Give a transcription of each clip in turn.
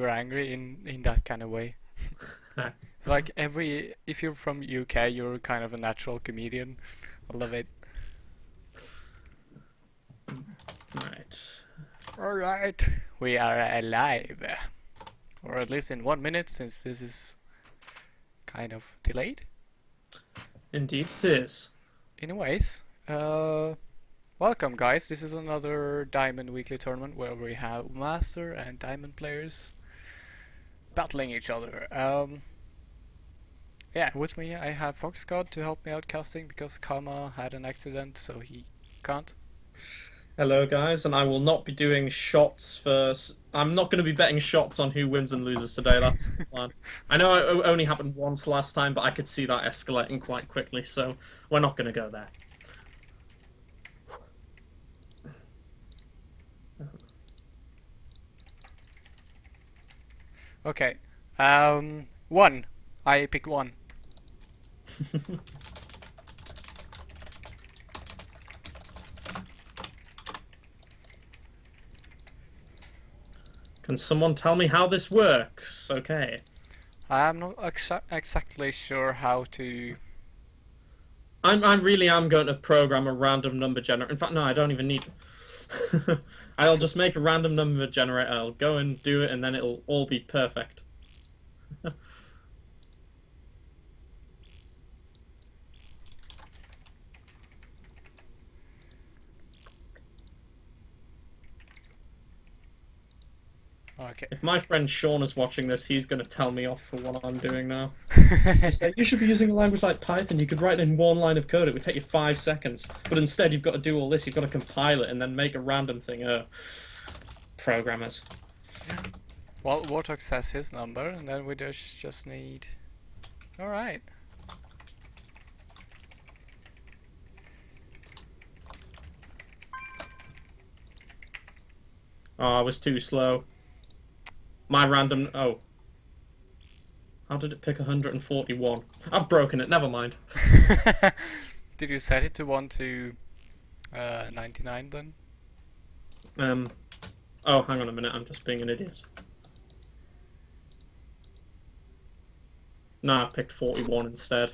super angry in that kind of way. It's like if you're from UK, you're kind of a natural comedian. I love it. Right. All right, we are alive, or at least in 1 minute, since this is kind of delayed. Indeed it is. Anyways, welcome guys. This is another Diamond Weekly tournament where we have Master and Diamond players battling each other. Yeah, with me I have foxCode to help me out casting because Kama had an accident, so he can't. Hello, guys, and I will not be doing shots for. I'm not going to be betting shots on who wins and loses today. That's the plan. I know it only happened once last time, but I could see that escalating quite quickly, so we're not going to go there. Okay, one. I pick one. Can someone tell me how this works? Okay. I'm not exactly sure how to. I really am going to program a random number generator. In fact, no, I don't even need. I'll just make a random number generator. I'll go and do it, and then it'll all be perfect. Okay. If my friend Sean is watching this, he's going to tell me off for what I'm doing now. He said, you should be using a language like Python. You could write in one line of code. It would take you 5 seconds. But instead, you've got to do all this. You've got to compile it and then make a random thing. Programmers. Well, Warthog says his number, and then we just need. All right. Oh, I was too slow. My random... Oh. How did it pick 141? I've broken it, never mind. Did you set it to 1 to 99 then? Oh, hang on a minute, I'm just being an idiot. No, I picked 41 instead.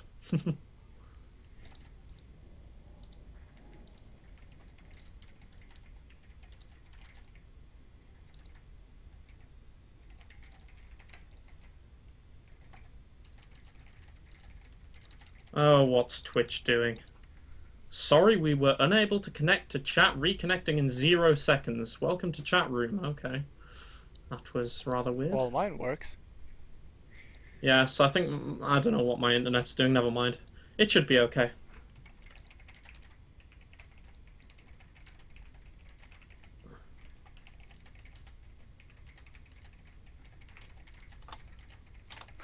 Oh, what's Twitch doing? Sorry, we were unable to connect to chat, reconnecting in 0 seconds. Welcome to chat room. Okay. That was rather weird. Well, mine works. Yes, I think... I don't know what my internet's doing, never mind. It should be okay.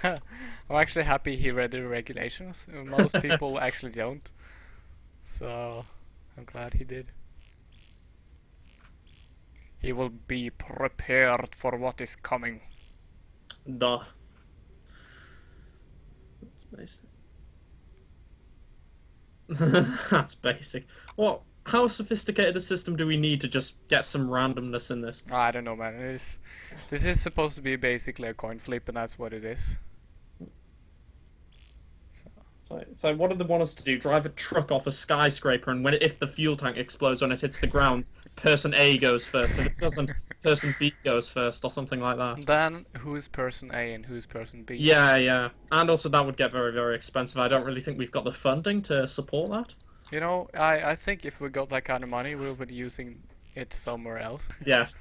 I'm actually happy he read the regulations. Most people actually don't. So, I'm glad he did. He will be prepared for what is coming. Duh. That's basic. That's basic. What? How sophisticated a system do we need to just get some randomness in this? I don't know, man. This is supposed to be basically a coin flip, and that's what it is. So what do they want us to do? Drive a truck off a skyscraper, and if the fuel tank explodes when it hits the ground, person A goes first. If it doesn't, person B goes first, or something like that. Then who's person A and who's person B? Yeah, yeah. And also that would get very, very expensive. I don't really think we've got the funding to support that. You know, I think if we got that kind of money, we would be using it somewhere else. Yes.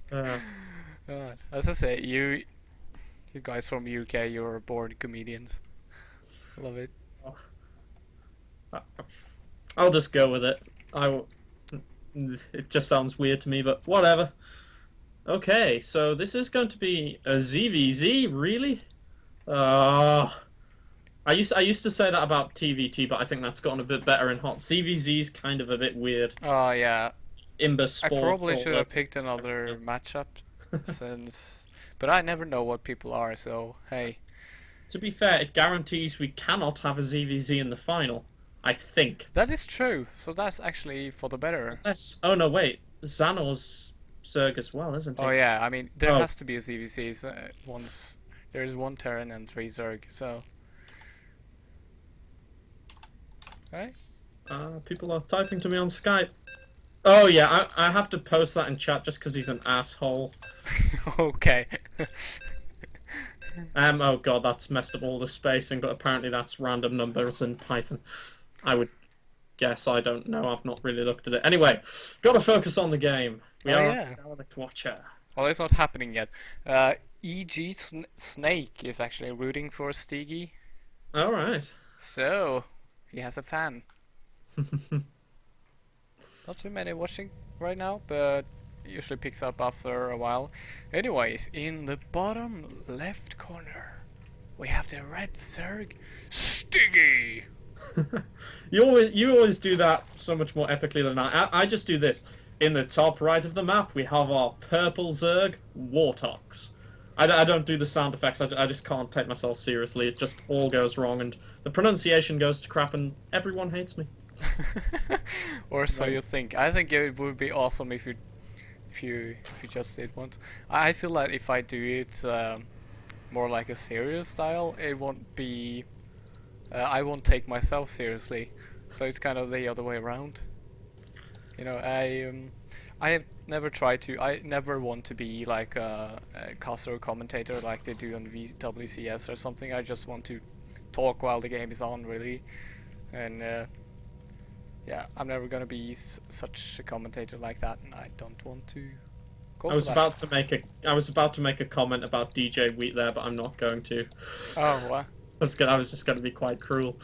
As I say, you guys from UK, you're born comedians. Love it. I'll just go with it. It just sounds weird to me, but whatever. Okay, so this is going to be a ZVZ, really? I used to say that about TVT, but I think that's gotten a bit better in hot. ZVZ's kind of a bit weird. Oh yeah. Imba I Sport. probably should have picked another matchup, since, but I never know what people are. So hey. To be fair, it guarantees we cannot have a ZVZ in the final. I think. That is true. So that's actually for the better. Unless, oh no, wait. Xanor's Zerg as well, isn't he? Oh yeah, I mean there Oh, has to be a ZVC once there's 1 Terran and 3 Zerg. So, right? people are typing to me on Skype. Oh yeah, I have to post that in chat just because he's an asshole. Okay. Oh god, that's messed up all the spacing, but apparently that's random numbers in Python. I would guess, I don't know, I've not really looked at it. Anyway, gotta focus on the game. We Oh are yeah. a Derelict Watcher. Well, it's not happening yet. E.G. Snake is actually rooting for Stigi, Alright. so he has a fan. Not too many watching right now, but usually picks up after a while. Anyways, in the bottom left corner, we have the red Zerg, Stiggy. You always do that so much more epically than I just do this. In the top right of the map, we have our purple Zerg, Wartox. I don't do the sound effects, I just can't take myself seriously. It just all goes wrong, and the pronunciation goes to crap, and everyone hates me. Or so Right. you think. I think it would be awesome if you just did once. I feel like if I do it more like a serious style, it won't be. I won't take myself seriously, so it's kind of the other way around. You know, I have never tried to. I never want to be like a caster or commentator like they do on WCS or something. I just want to talk while the game is on, really, and yeah, I'm never gonna be such a commentator like that, and I don't want to go I was for that. about to make a comment about DJ Wheat there, but I'm not going to. Oh, what? I was just going to be quite cruel.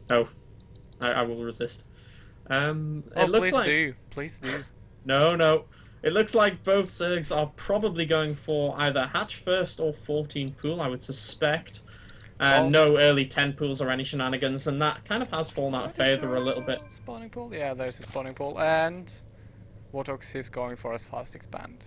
No, I will resist. Oh, It looks please do. no. It looks like both Zergs are probably going for either hatch first or 14 pool, I would suspect. Well- No early 10 pools or any shenanigans, and that kind of has fallen out of Pretty favour sure a it's little bit. Spawning pool? Yeah, there's a spawning pool, and Wartox is going for a fast expand.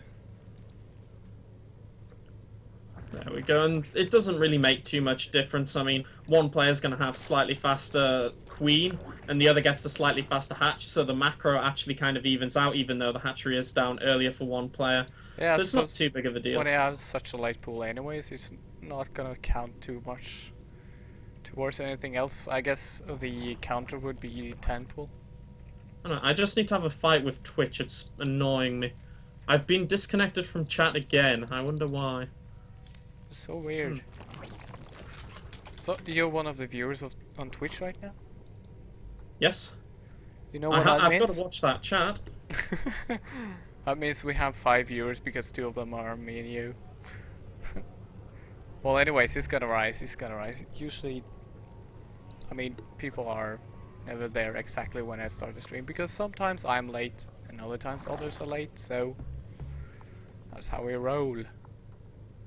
There we go, and it doesn't really make too much difference. I mean, one player's going to have slightly faster queen, and the other gets the slightly faster hatch, so the macro actually kind of evens out, even though the hatchery is down earlier for one player. Yeah, So it's not too big of a deal. when they have such a late pool anyways, it's not gonna count too much towards anything else. I guess the counter would be 10 pool. I don't know, I just need to have a fight with Twitch, it's annoying me. I've been disconnected from chat again, I wonder why. So weird. So, you're one of the viewers on Twitch right now? Yes? You know what that I've got means? to watch that chat. That means we have 5 viewers because 2 of them are me and you. Well, anyways, it's gonna rise. It's gonna rise. Usually, I mean, people are never there exactly when I start the stream because sometimes I'm late and other times others are late. So that's how we roll.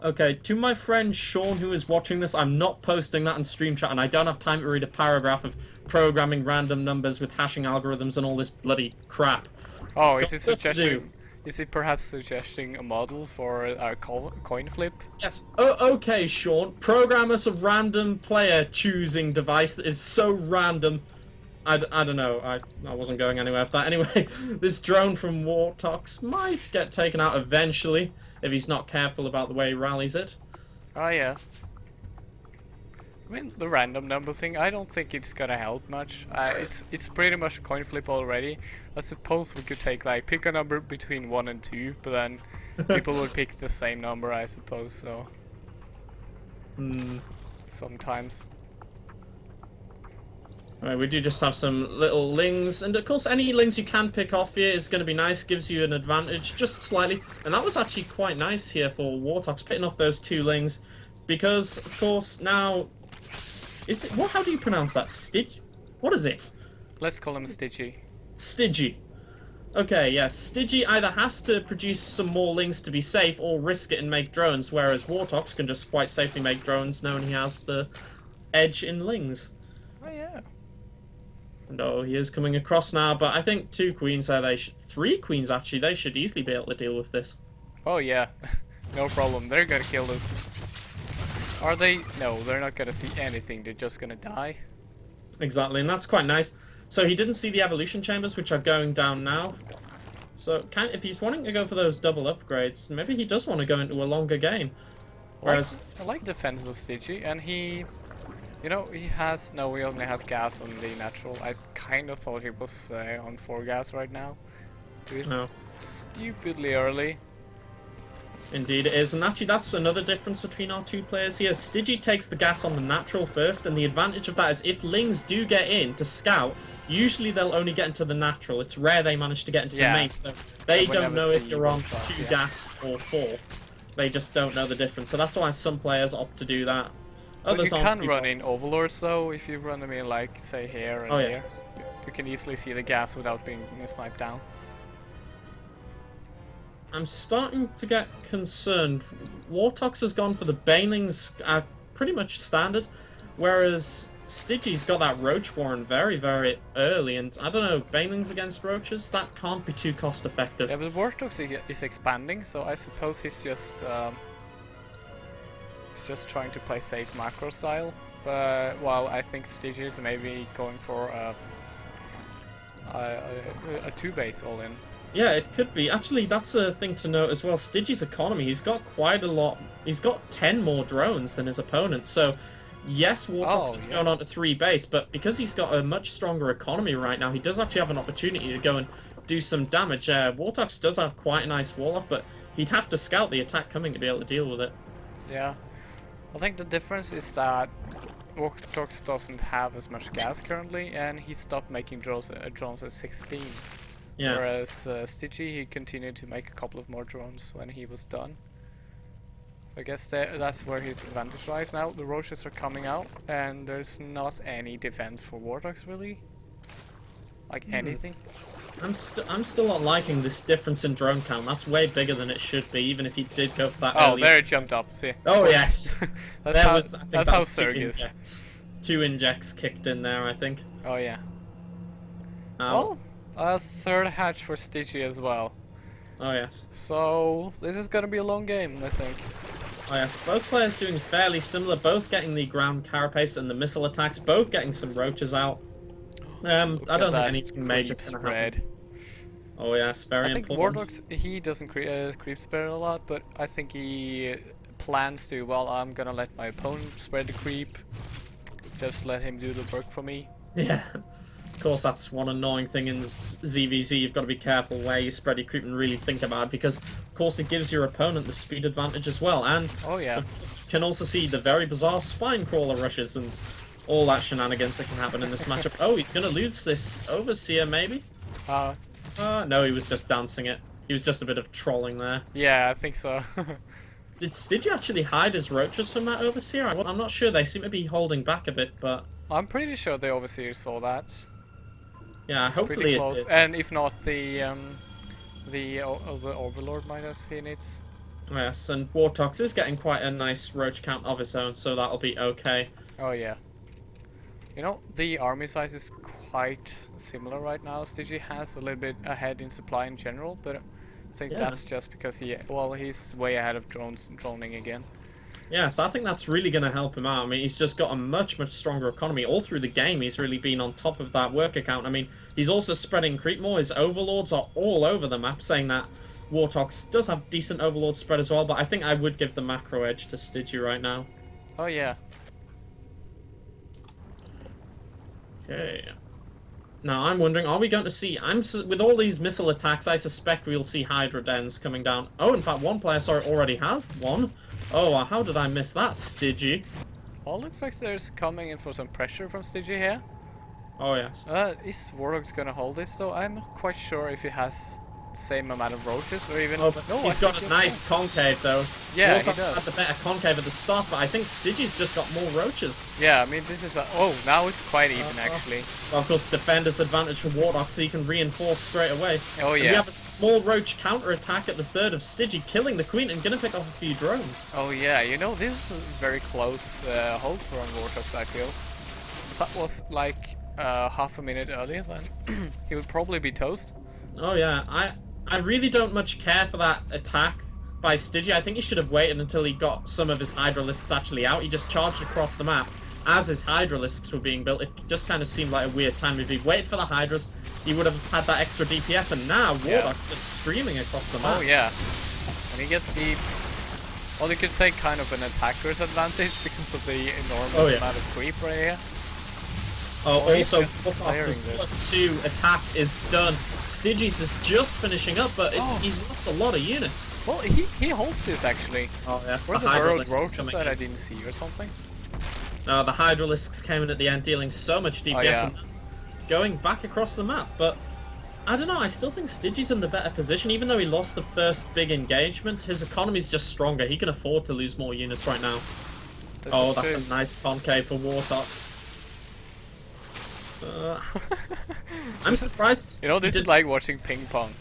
Okay, to my friend Sean who is watching this, I'm not posting that in stream chat, and I don't have time to read a paragraph of programming random numbers with hashing algorithms and all this bloody crap. Oh, Got is it stuff to suggesting? Is it perhaps suggesting a model for our coin flip? Yes. Oh, okay, Sean. Program us a random player choosing device that is so random. I don't know. I wasn't going anywhere with that. Anyway, this drone from Wartox might get taken out eventually if he's not careful about the way he rallies it. Oh yeah. I mean, the random number thing, I don't think it's gonna help much. It's pretty much a coin flip already. I suppose we could take like pick a number between 1 and 2, but then people would pick the same number, I suppose. So sometimes. Alright, we do just have some little lings, and of course any lings you can pick off here is going to be nice, gives you an advantage, just slightly. And that was actually quite nice here for Wartox, picking off those 2 lings, because of course now, is it, what? How do you pronounce that? What is it? Let's call him Stitchy. Stygi. Okay, yes, Stygi either has to produce some more lings to be safe, or risk it and make drones, whereas Wartox can just quite safely make drones, knowing he has the edge in lings. Oh yeah. And oh, he is coming across now, but I think 2 queens there, 3 queens actually, they should easily be able to deal with this. Oh yeah. No problem. They're gonna kill us. Are they? No, they're not gonna see anything. They're just gonna die. Exactly, and that's quite nice. So he didn't see the evolution chambers, which are going down now. So, if he's wanting to go for those double upgrades, maybe he does want to go into a longer game. Whereas, I like defense of Stigi, and he, you know, he has no, he only has gas on the natural. I kind of thought he was on 4 gas right now. He's no. stupidly early. Indeed it is, and actually that's another difference between our two players here. Stigi takes the gas on the natural first, and the advantage of that is if Lings do get in to scout, usually they'll only get into the natural. It's rare they manage to get into the main, so they don't know if you're on 2 gas or 4. They just don't know the difference, so that's why some players opt to do that. But you can run in Overlords though, if you run them in like, say here and here. Yes. You can easily see the gas without being sniped down. I'm starting to get concerned. Wartox has gone for the Banelings pretty much standard, whereas Stigi's got that Roach Warren very, very early, and I don't know, Banelings against Roaches, that can't be too cost effective. Yeah, but Wartox is expanding, so I suppose he's just trying to play safe macro style, but while I think Stigi is maybe going for a 2-base all-in. Yeah, it could be. Actually, that's a thing to note as well. Stigi's economy, he's got quite a lot. He's got 10 more drones than his opponent. So, yes, Wartox has gone on to 3 base, but because he's got a much stronger economy right now, he does actually have an opportunity to go and do some damage. Wartox does have quite a nice wall-off, but he'd have to scout the attack coming to be able to deal with it. Yeah. I think the difference is that Wartox doesn't have as much gas currently, and he stopped making drones at 16. Yeah. Whereas Stigi, he continued to make a couple of more drones when he was done. I guess that's where his advantage lies. Now the Roaches are coming out, and there's not any defense for Wartox really. Like anything. I'm still not liking this difference in drone count. That's way bigger than it should be, even if he did go for that. Oh, there it jumped up. See. Oh yes. that's how Zerg is. 2 injects kicked in there, I think. Oh yeah. Well, a 3rd hatch for Stigi as well. Oh yes. So this is gonna be a long game, I think. Oh yes, both players doing fairly similar, both getting the ground carapace and the missile attacks, both getting some roaches out. I don't think anything major is gonna happen. Oh yes, very important. I think Wartox, he doesn't creep spread a lot, but I think he plans to, well, I'm gonna let my opponent spread the creep, just let him do the work for me. Yeah. Of course, that's one annoying thing in ZVZ. You've got to be careful where you spread your creep and really think about it, because, of course, it gives your opponent the speed advantage as well. And you can also see the very bizarre spine crawler rushes and all that shenanigans that can happen in this matchup. Oh, he's going to lose this Overseer, maybe? No, he was just dancing it. He was just a bit of trolling there. Yeah, I think so. Did you actually hide his roaches from that Overseer? I'm not sure. They seem to be holding back a bit, but... I'm pretty sure the Overseer saw that. Yeah, it's hopefully pretty close. It did. And if not, the Overlord might have seen it. Yes, and Wartox is getting quite a nice roach count of his own, so that'll be okay. Oh yeah. You know, the army size is quite similar right now. Stigi has a little bit ahead in supply in general, but I think that's just because he's way ahead of droning again. Yeah, so I think that's really going to help him out. I mean, he's just got a much, much stronger economy. All through the game, he's really been on top of that work account. I mean, he's also spreading creep more. His overlords are all over the map, saying that Wartox does have decent overlord spread as well, but I think I would give the macro edge to Stigi right now. Oh, yeah. Okay. Now, I'm wondering, are we going to see... with all these missile attacks, I suspect we'll see Hydra Dens coming down. Oh, in fact, one player, already has one. Oh, how did I miss that, Stigi? Well, looks like there's coming in for some pressure from Stigi here. Oh, yes. Is Warlock's gonna hold this, though? I'm not quite sure if he has the same amount of roaches, or even... Oh, no, he's got a nice concave, though. Yeah, Warlock's had the better concave at the start, but I think Stigi's just got more roaches. Yeah, I mean, this is a... Oh, now it's quite even, actually. Well, of course, defender's advantage for Warlock, so you can reinforce straight away. Oh, yeah. And we have a small roach counter-attack at the 3rd of Stigi, killing the queen and gonna pick off a few drones. Oh, yeah, you know, this is a very close hold for Wartox, I feel. If that was, like, half a minute earlier, then he would probably be toast. Oh, yeah. I really don't much care for that attack by Stigi. I think he should have waited until he got some of his Hydralisks actually out. He just charged across the map, as his Hydralisks were being built, it just kind of seemed like a weird time. If he waited for the Hydras, he would have had that extra DPS, and now Warlock's just streaming across the map. Oh yeah, and he gets the, well, you could say kind of an attacker's advantage because of the enormous amount of creep right here. Oh, also, Warlock's +2 attack is done. Stygies is just finishing up, but he's lost a lot of units. Well, he holds this actually. Oh, yes, Were the the Hydralisks roaches that I didn't see or something? No, the Hydralisks came in at the end, dealing so much DPS and going back across the map. But I don't know, I still think Stygies in the better position. Even though he lost the first big engagement, his economy's just stronger. He can afford to lose more units right now. That's a nice concave for Wartox. I'm surprised. You know, this is like watching ping pong.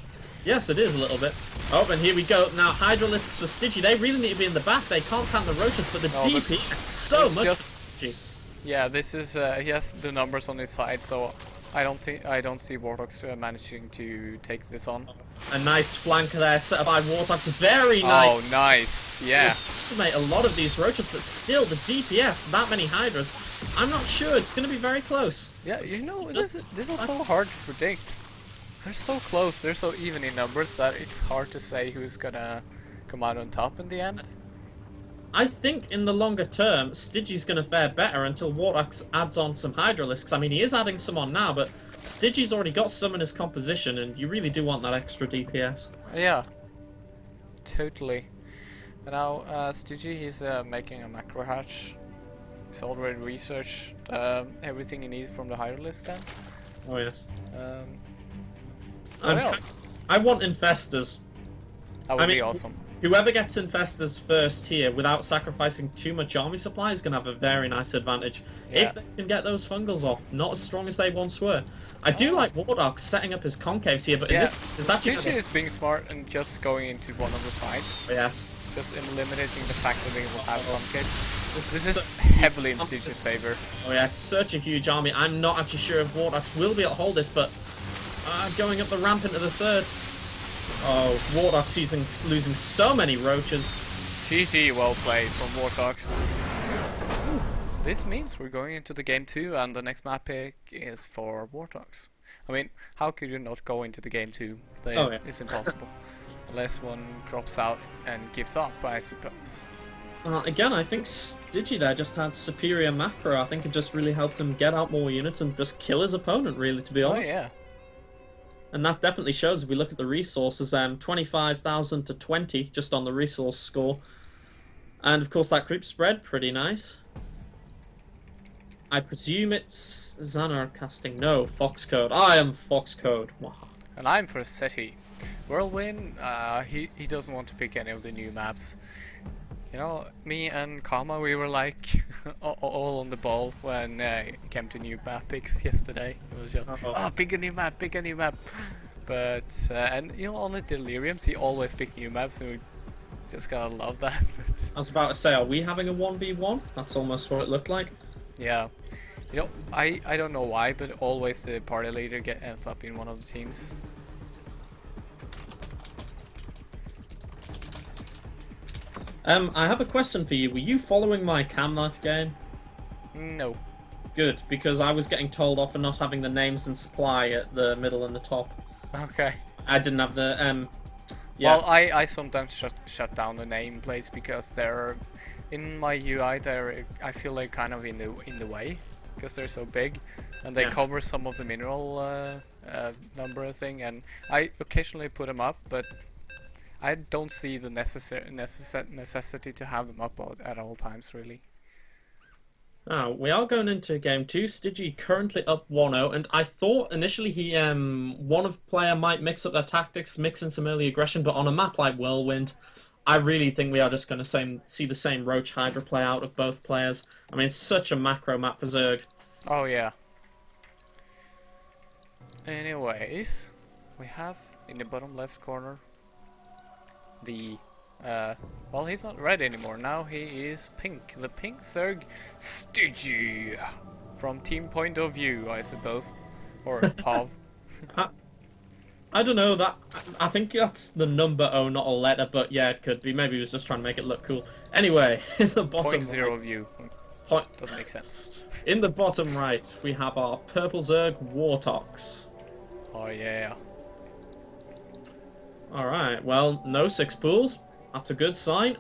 Yes, it is a little bit. Oh, and here we go. Now, Hydralisks for Stygie. They really need to be in the back. They can't tank the roaches, but the DP is so much for Stygie. Yeah, this is he has the numbers on his side, so I don't see Warthog's managing to take this on. A nice flank there set up by Warthog's. Very nice. Oh, nice. Yeah. Mate, a lot of these roaches, but still the DPS, that many Hydras. I'm not sure. It's going to be very close. Yeah, you know, this is so hard to predict. They're so close. They're so even in numbers that it's hard to say who's gonna come out on top in the end. I think in the longer term, Stygie's going to fare better until Warthog adds on some Hydralisks. I mean, he is adding some on now, but Stygie's already got some in his composition, and you really do want that extra DPS. Yeah, totally. And now, Stygie, he's making a macro hatch. He's already researched everything he needs from the Hydralisk then. Oh, yes. What else? I want Infestors. That would be awesome. Whoever gets Infestors first here without sacrificing too much army supply is going to have a very nice advantage. Yeah. If they can get those fungals off, not as strong as they once were. I do like Warthog setting up his concaves here, but in this is actually is being smart and just going into one of the sides. Yes. Just eliminating the fact that they will have concave. This is heavily in Stygie's favor. Oh yeah, such a huge army. I'm not actually sure if Warthog will be able to hold this, but going up the ramp into the third. Oh, Warthog's losing so many roaches. GG, well played from Warthogs. This means we're going into the game 2, and the next map pick is for Warthogs. I mean, how could you not go into the game 2? It's impossible. Unless one drops out and gives up, I suppose. Again, I think Stygie there just had superior macro. I think it just really helped him get out more units and just kill his opponent, really, to be honest. Oh, yeah. And that definitely shows if we look at the resources, 25,000 to 20 just on the resource score. And of course that creep spread, pretty nice. I presume it's Xanar casting. No, foxCode. I am foxCode. And I'm Forseti. Whirlwind, he doesn't want to pick any of the new maps. You know, me and Kama, we were like all on the ball when it came to new map picks yesterday. It was just, pick a new map, pick a new map. But, and you know, on the Deliriums, he always picked new maps, and we just gotta love that. I was about to say, are we having a 1v1? That's almost what it looked like. Yeah. You know, I don't know why, but always the party leader ends up in one of the teams. I have a question for you. Were you following my cam that game? No. Good, because I was getting told off for not having the names and supply at the middle and the top. Okay. I didn't have the yeah. Well, I sometimes shut down the nameplates because they're in my UI. I feel like kind of in the way because they're so big, and they cover some of the mineral number thing. And I occasionally put them up, but I don't see the necessity to have them up at all times, really. We are going into game 2. Stygie currently up 1-0, and I thought initially he one of player might mix up their tactics, mix in some early aggression, but on a map like Whirlwind, I really think we are just going to see the same Roach Hydra play out of both players. I mean, it's such a macro map for Zerg. Oh yeah. Anyways, we have in the bottom left corner the well, he's not red anymore. Now he is pink. The pink Zerg Stygie. From team point of view, I suppose. Or POV. I don't know. I think that's the number O, not a letter, but yeah, it could be. Maybe he was just trying to make it look cool. Anyway, in the bottom Point zero view. Doesn't make sense. In the bottom right, we have our purple Zerg Wartox. Oh yeah. Alright, well, no 6 pools. That's a good sign.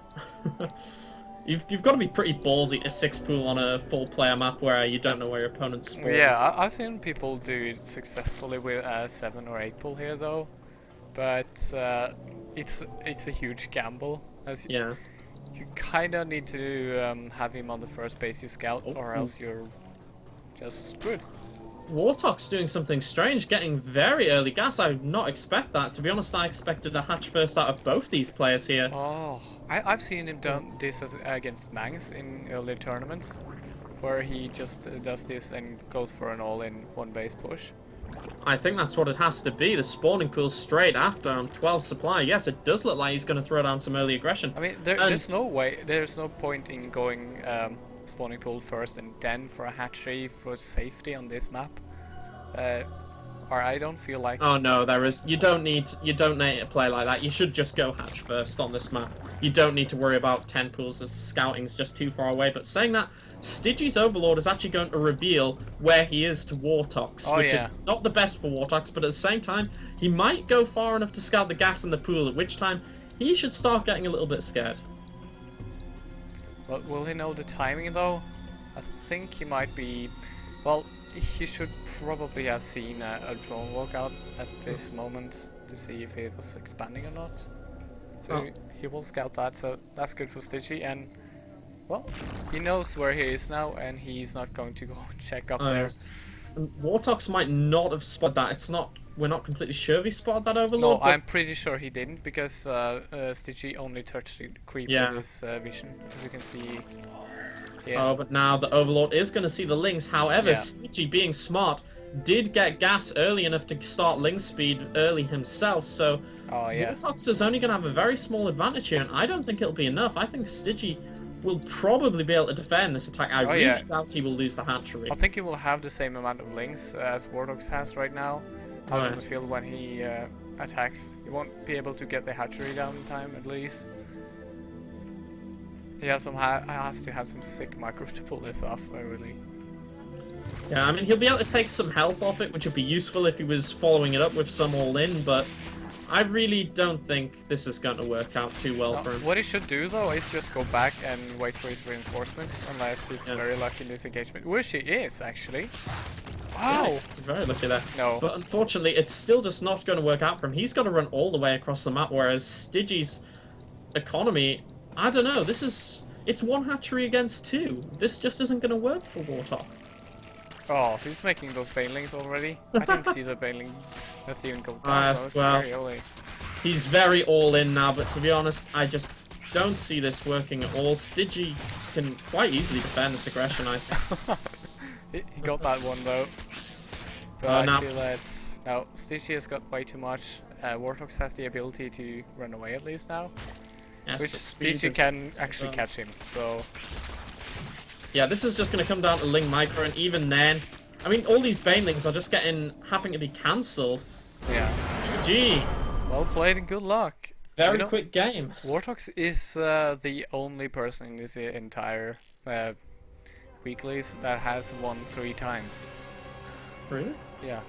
You've got to be pretty ballsy to 6 pool on a full player map where you don't know where your opponent spawns. Yeah, I've seen people do it successfully with a 7 or 8 pool here though, but it's a huge gamble. As Yeah. you kind of need to have him on the first base you scout, or else you're just screwed. Wartox doing something strange, getting very early gas. I did not expect that. To be honest, I expected a hatch first out of both these players here. Oh, I've seen him done this against Mangs in earlier tournaments, where he just does this and goes for an all-in one base push. I think that's what it has to be. The spawning pool straight after 12 supply. Yes, it does look like he's going to throw down some early aggression. I mean, there's no point in going spawning pool first and then for a hatchery for safety on this map. Or I don't feel like. Oh no, there is. You don't need to play like that. You should just go hatch first on this map. You don't need to worry about 10 pools as scouting's just too far away. But saying that, Stygi's Overlord is actually going to reveal where he is to Wartox, which is not the best for Wartox, but at the same time, he might go far enough to scout the gas in the pool, at which time he should start getting a little bit scared. Well, will he know the timing though? I think he might be. Well, he should probably have seen a drone walkout at this moment to see if it was expanding or not. So he will scout that, so that's good for Stygi, and well, he knows where he is now, and he's not going to go check up there. Yes. And Wartox might not have spotted that. We're not completely sure if he spotted that Overlord. No, I'm pretty sure he didn't, because Stygi only touched the creep with his vision, as you can see. Yeah. Oh, but now the Overlord is going to see the Lings. However, Stygi, being smart, did get gas early enough to start Ling speed early himself, so Wartox is only going to have a very small advantage here, and I don't think it'll be enough. I think Stygi will probably be able to defend this attack. I really doubt he will lose the hatchery. I think he will have the same amount of Lings as Wartox has right now out in the field when he attacks. He won't be able to get the hatchery down in time, at least. He has to have some sick micro to pull this off, really. Yeah, I mean, he'll be able to take some health off it, which would be useful if he was following it up with some all-in, but I really don't think this is going to work out too well for him. What he should do, though, is just go back and wait for his reinforcements, unless he's very lucky in this engagement. Which he is, actually. Wow! Yeah, very lucky there. No. But unfortunately, it's still just not going to work out for him. He's got to run all the way across the map, whereas Stygi's economy, I don't know, it's one hatchery against 2. This just isn't going to work for Warthog. Oh, he's making those banelings already. I didn't see the baneling. Let's even go down. So very early. He's very all in now, but to be honest, I just don't see this working at all. Stygi can quite easily defend this aggression, I think. He got that one though. But I feel that no, Stygi has got way too much. Warthog has the ability to run away at least now. Yes, which Stygi can actually catch him, so. Yeah, this is just going to come down to Ling Micro, and even then, I mean, all these banelings are just having to be cancelled. Yeah. GG. Well played and good luck. Very quick game. Warthog is the only person in this entire weeklies that has won 3 times. Really? Yeah.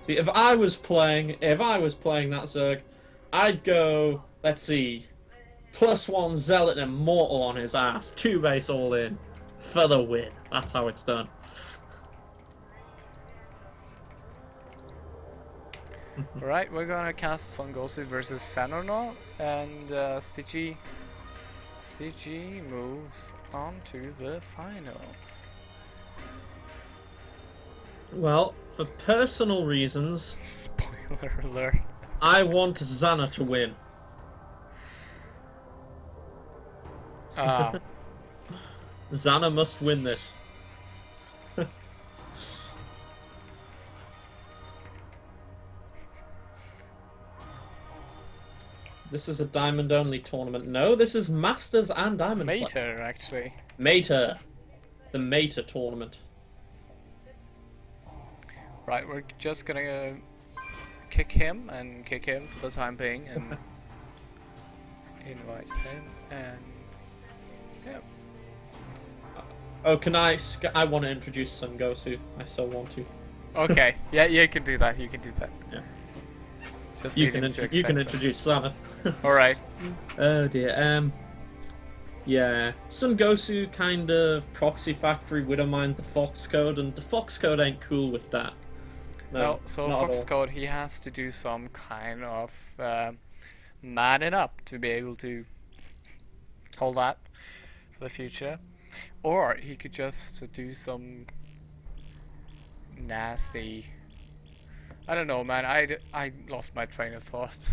See, if I was playing that Zerg, I'd go, let's see, +1 Zealot and Immortal on his ass, 2 base all in, for the win. That's how it's done. Alright, we're gonna cast Songosu versus Sanorno, and Stygi moves on to the finals. Well, for personal reasons, spoiler alert, I want Xana to win. Xana must win this. This is a diamond only tournament. No, this is Masters and Diamond. Mater, actually. Mater. The Mater tournament. Right, we're just gonna kick him for the time being and invite him and yeah. Oh, I want to introduce Sun Gosu. I so want to. Okay, yeah, you can do that. You can do that. Yeah. Just You need can him to you can accept introduce Sana. All right. Oh dear. Yeah. Sun Gosu kind of proxy factory Widowmine the foxCode, and the foxCode ain't cool with that. No, so not at all. foxCode, he has to do some kind of manning up to be able to hold that for the future, or he could just do some nasty. I don't know, man. I lost my train of thought.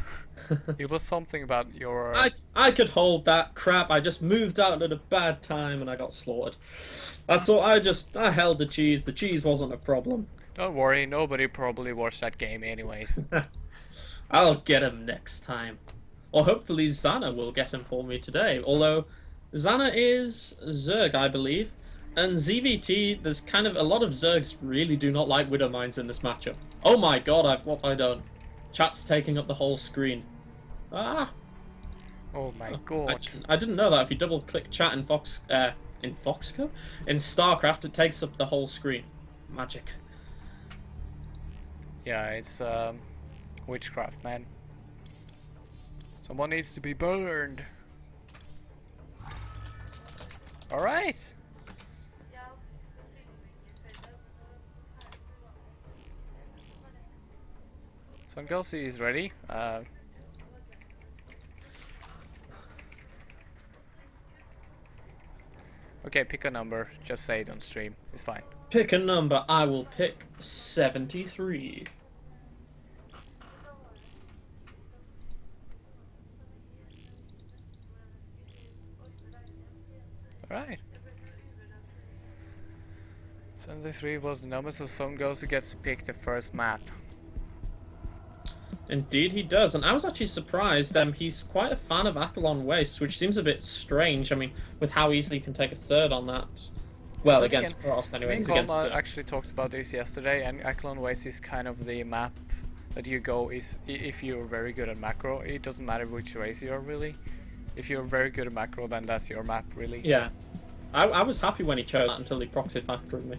It was something about your. I could hold that crap. I just moved out at a bad time and I got slaughtered. That's all. I held the cheese. The cheese wasn't a problem. Don't worry, nobody probably watched that game anyways. I'll get him next time. Or hopefully Xana will get him for me today. Although Xana is Zerg, I believe. And ZVT, there's kind of a lot of Zergs really do not like Widowmines in this matchup. Oh my god, what have I done? Chat's taking up the whole screen. Ah! Oh my god. I didn't know that if you double click chat in foxCode? In StarCraft, it takes up the whole screen. Magic. Yeah, it's witchcraft, man. Someone needs to be burned. Alright. Sungelsi is ready. Okay, pick a number. Just say it on stream. It's fine. Pick a number. I will pick 73. Alright. 73 was the number, so Sungelsi gets to pick the first map. Indeed he does, and I was actually surprised. He's quite a fan of Athlon Waste, which seems a bit strange. I mean, with how easily you can take a third on that. Well, But against again, Frost anyway. Me and He's against Colma actually talked about this yesterday, and Aklon Waste is kind of the map that you go is if you're very good at macro. It doesn't matter which race you are really. If you're very good at macro, then that's your map really. Yeah, I was happy when he chose that until he proxy factored me.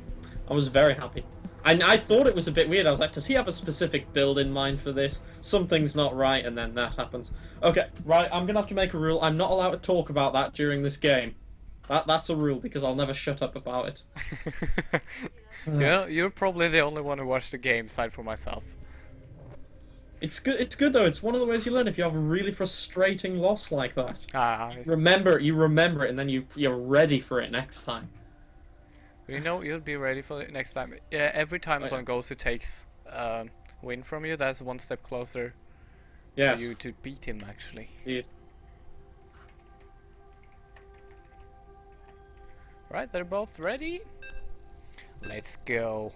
I was very happy. I thought it was a bit weird. I was like, does he have a specific build in mind for this? Something's not right, and then that happens. Okay, right, I'm gonna have to make a rule. I'm not allowed to talk about that during this game. That's a rule, because I'll never shut up about it. Yeah, you're probably the only one who watched the game, aside from myself. It's good though. It's one of the ways you learn if you have a really frustrating loss like that. You remember it, and then you're ready for it next time. You know, you'll be ready for it next time. Yeah, every time Oh, someone yeah. goes, it takes win from you. That's one step closer Yes. for you to beat him, actually. Indeed. Right, they're both ready. Let's go.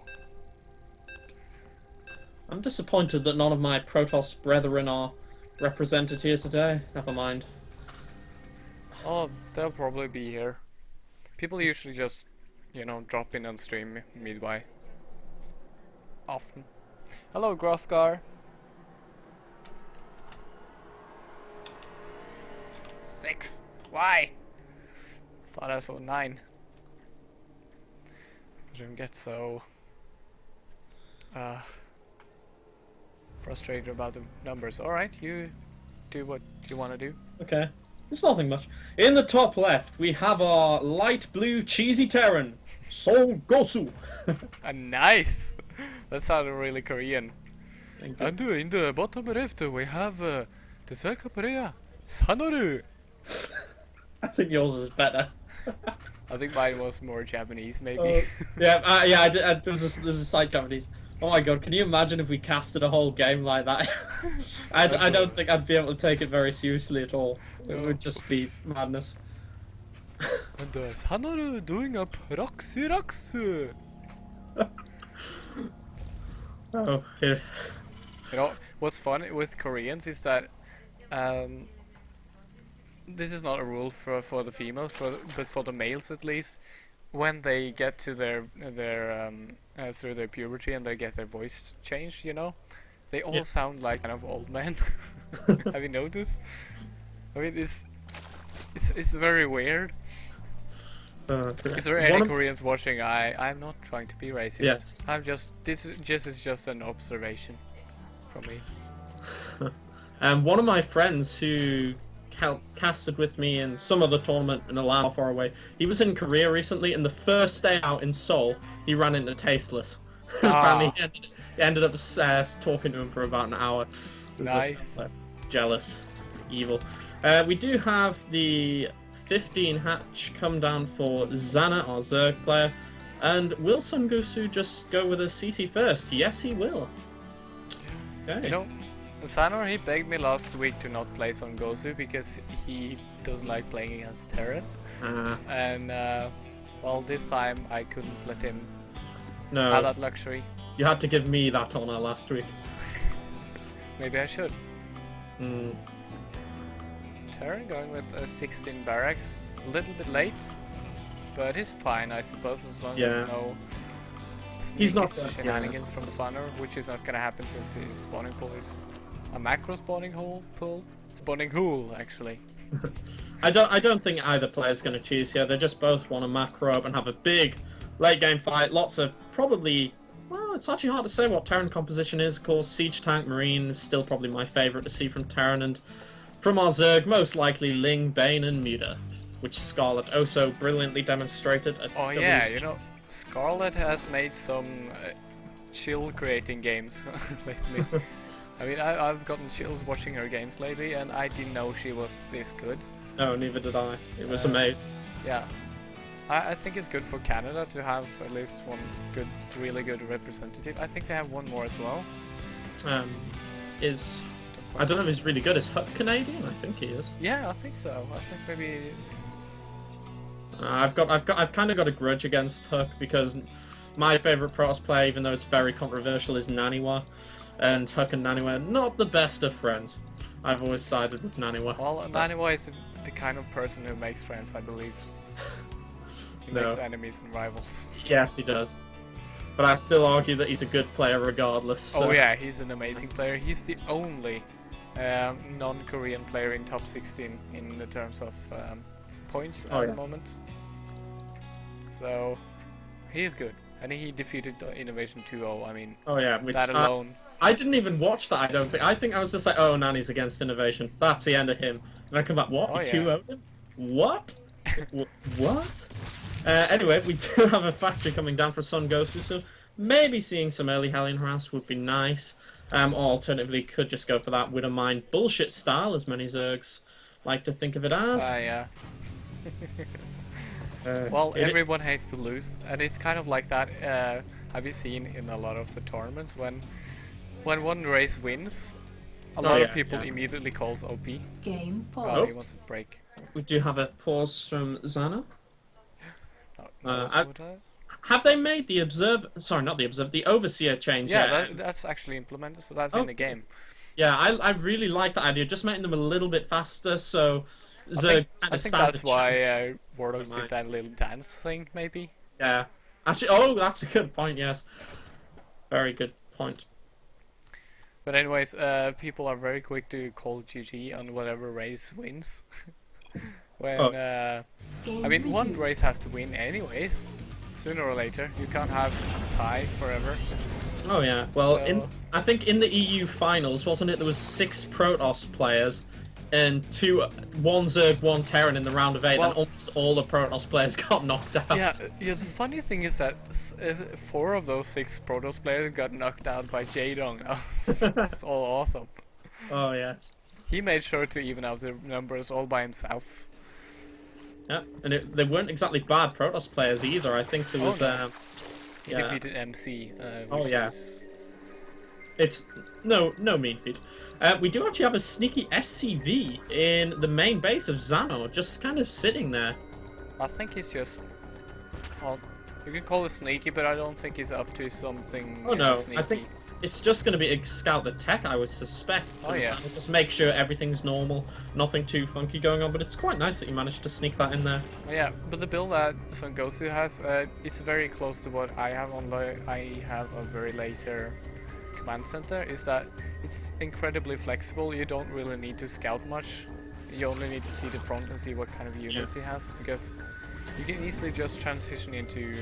I'm disappointed that none of my Protoss brethren are represented here today. Never mind. Oh, they'll probably be here. People usually just, you know, drop in on stream midway. Often. Hello, Grothgar. 6. Why? Thought I saw 9. I shouldn't get so frustrated about the numbers. Alright, you do what you want to do. Okay. It's nothing much. In the top left, we have our light blue cheesy Terran, Sol Gosu. Nice! That sounded really Korean. Thank you. And in the bottom left, we have the Circa Perea, Sanoru. I think yours is better. I think mine was more Japanese, maybe. Yeah, I did. There's a side comedies. Oh my god, can you imagine if we casted a whole game like that? I don't think I'd be able to take it very seriously at all. It would just be madness. And Sanoru doing a proxy rocks. Oh, yeah. You know, what's fun with Koreans is that this is not a rule for the females, but for the males at least, when they get to their through their puberty and they get their voice changed, you know, they all sound like kind of old men. Have you noticed? I mean, it's very weird. If there are any Koreans watching, I'm not trying to be racist. Yes. This is just an observation from me. One of my friends who casted with me in some other tournament in a land far away, he was in Korea recently, and the first day out in Seoul, he ran into Tasteless. Apparently, he ended up talking to him for about an hour. Nice. Just, jealous. Evil. We do have the 15 hatch come down for Zana, our Zerg player. And will Sun Gosu just go with a CC first? Yes, he will. Okay. You know, Sanor, he begged me last week to not play Sun Gosu because he doesn't like playing against Terran. And, well, this time I couldn't let him have that luxury. You had to give me that honor last week. Maybe I should. Terran going with a 16 barracks, a little bit late, but he's fine, I suppose, as long as no shenanigans from Sunner, which is not gonna happen since his spawning pool is a macro spawning pool. Spawning hole, actually. I don't think either player's gonna choose here. They just both want to macro up and have a big late game fight. Lots of probably. Well, it's actually hard to say what Terran composition is. Of course, Siege Tank Marine is still probably my favourite to see from Terran, and from our Zerg, most likely Ling, Bane, and Muta, which Scarlet also brilliantly demonstrated at Oh yeah, you know, Scarlet has made some chill creating games lately. I mean, I've gotten chills watching her games lately, and I didn't know she was this good. No, neither did I. It was amazing. Yeah. I think it's good for Canada to have at least one really good representative. I think they have one more as well. I don't know if he's really good. Is Huck Canadian? I think he is. Yeah, I think so. I think maybe. I've kind of got a grudge against Huck because my favorite Protoss player, even though it's very controversial, is Naniwa, and Huck and Naniwa are not the best of friends. I've always sided with Naniwa. Well, Naniwa is the kind of person who makes friends, I believe. He makes enemies and rivals. Yes, he does. But I still argue that he's a good player regardless. So. Oh yeah, he's an amazing player. He's the only non-Korean player in top 16 in the terms of points at the moment. So he's good, and he defeated Innovation 2-0. I mean, that alone. I didn't even watch that. I don't think. I think I was just like, oh, Nani's against Innovation. That's the end of him. And I come back, what? 2-0 him? What? What? Anyway, we do have a factory coming down for Sun Gosu, so maybe seeing some early Hellion harass would be nice. Or alternatively, could just go for that Widow Mine bullshit style, as many Zergs like to think of it as. Yeah. Well, everyone hates to lose, and it's kind of like that. Have you seen in a lot of the tournaments when one race wins, a lot of people immediately calls OP. Game pause. Well, he wants a break. We do have a pause from Zana. No, have they made the Observer? Sorry, not the Observer. The Overseer change. Yeah, that's actually implemented, so that's in the game. Yeah, I really like that idea. Just making them a little bit faster, so I think that's why Wardogs did that little dance thing, maybe. Yeah. Actually, that's a good point. Yes. Very good point. But anyways, people are very quick to call GG on whatever race wins. When I mean, one race has to win anyways, sooner or later. You can't have a tie forever. Oh yeah. Well, I think in the EU finals, wasn't it? There was 6 Protoss players and 1 Zerg, 1 Terran in the round of 8, and almost all the Protoss players got knocked out. Yeah. The funny thing is that 4 of those 6 Protoss players got knocked out by Jaedong. That's all awesome. Oh yes. He made sure to even out the numbers all by himself. Yeah, and they weren't exactly bad Protoss players either. I think there was. He defeated MC. It's no mean feat. We do actually have a sneaky SCV in the main base of Zano, just kind of sitting there. I think he's just. Well, you can call it sneaky, but I don't think he's up to something. Oh no, sneaky. I think it's just going to be a scout the tech, I would suspect. Oh yeah. Just make sure everything's normal, nothing too funky going on. But it's quite nice that you managed to sneak that in there. Yeah, but the build that Sun Gosu has, it's very close to what I have on. I have a very later command center. Is that it's incredibly flexible. You don't really need to scout much. You only need to see the front and see what kind of units he has, because You can easily just transition into,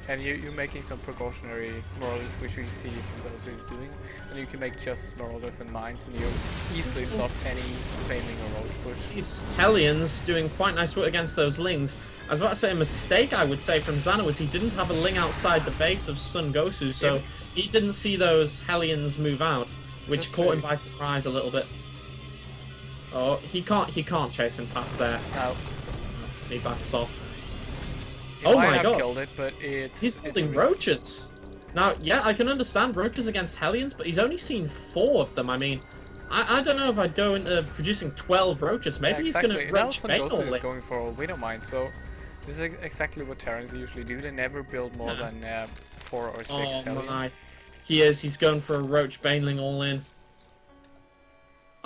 and you're making some precautionary marauders, which we see some of those is doing, and you can make just marauders and mines, and you easily stop any flaming or roach push. These Hellions doing quite nice work against those Lings. I was about to say a mistake, I would say, from Xana was he didn't have a Ling outside the base of Sun Gosu, so he didn't see those Hellions move out, which caught him by surprise a little bit. Oh, he can't chase him past there. No. He backs off. He Oh might my have god! killed it, but He's holding roaches. Now, yeah, I can understand roaches against Hellions, but he's only seen 4 of them. I mean, I don't know if I'd go into producing 12 roaches. Maybe he's going to roach bait all is going for a Widow Mine, so this is exactly what Terrans usually do. They never build more than 4 or 6 Hellions. My. He's going for a roach baneling all in.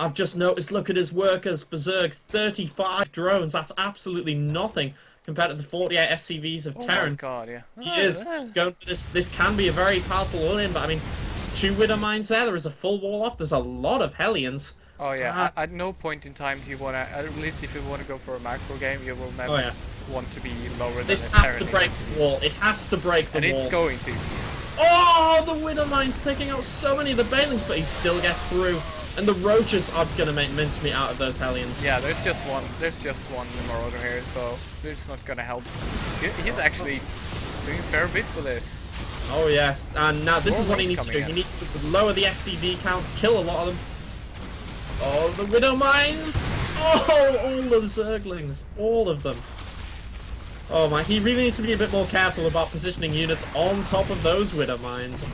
I've just noticed, look at his workers for Zerg, 35 drones. That's absolutely nothing compared to the 48 SCVs of Terran. Oh my god, yeah. He's going for this. This can be a very powerful all-in, but I mean, 2 Widow Mines there. There is a full wall off. There's a lot of Hellions. Oh yeah, at no point in time do you want to, at least if you want to go for a macro game, you will never want to be lower than this a has Terran to break SCVs. the wall. It has to break the wall. And it's going to. Oh, the Widow Mine's taking out so many of the Banelings, but he still gets through. And the roaches are gonna make mincemeat out of those Hellions. Yeah, there's just one Marauder here, so it's not gonna help. He's actually doing a fair bit for this. Oh yes, and now this is what he needs to do. in. He needs to lower the SCV count, kill a lot of them. Oh, the Widow Mines! Oh, all the Zerglings, all of them. Oh my, he really needs to be a bit more careful about positioning units on top of those Widow Mines.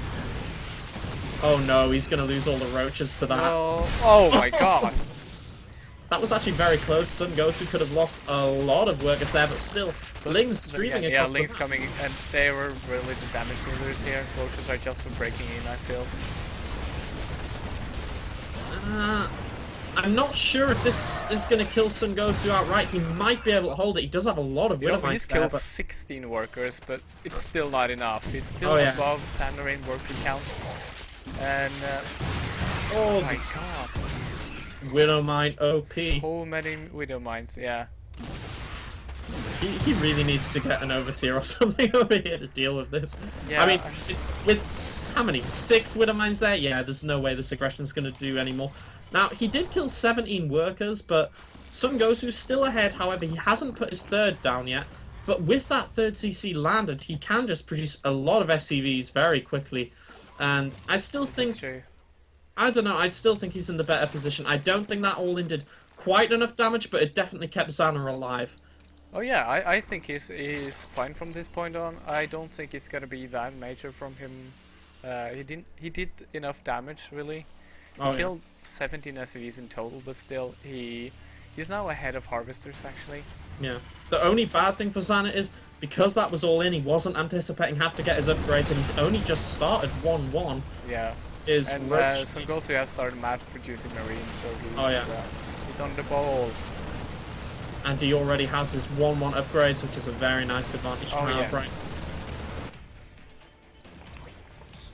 Oh no, he's gonna lose all the roaches to that. No. Oh my god. That was actually very close. Sun Gosu could have lost a lot of workers there, but still, Ling's streaming across the Ling's map. coming, and they were really the damage dealers here. Roaches are just for breaking in, I feel. I'm not sure if this is going to kill Sun Gosu outright. He might be able to hold it. He does have a lot of Widow Mites he's there, killed but 16 workers, but it's still not enough. He's still Oh, yeah. above Sandarin worker count. And, oh my god. Widow Mine OP. So many Widow Mines, yeah. He really needs to get an Overseer or something over here to deal with this. Yeah, I mean, with how many? 6 Widow Mines there? Yeah, there's no way this aggression's going to do anymore. Now, he did kill 17 workers, but Sun Gosu's still ahead. However, he hasn't put his 3rd down yet. But with that 3rd CC landed, he can just produce a lot of SCVs very quickly. And I still think... I don't know, I still think he's in the better position. I don't think that all-in did quite enough damage, but it definitely kept Xana alive. Oh yeah, I think he's fine from this point on. I don't think it's gonna be that major from him. He did enough damage, really. He killed 17 SCVs in total, but still, he's now ahead of Harvesters, actually. Yeah. The only bad thing for Xana is, because that was all in, he wasn't anticipating have to get his upgrades, and he's only just started 1-1. Yeah. And Sun Gosu has started mass-producing Marines, so he's on the ball. And he already has his 1-1 upgrades, which is a very nice advantage to have, right?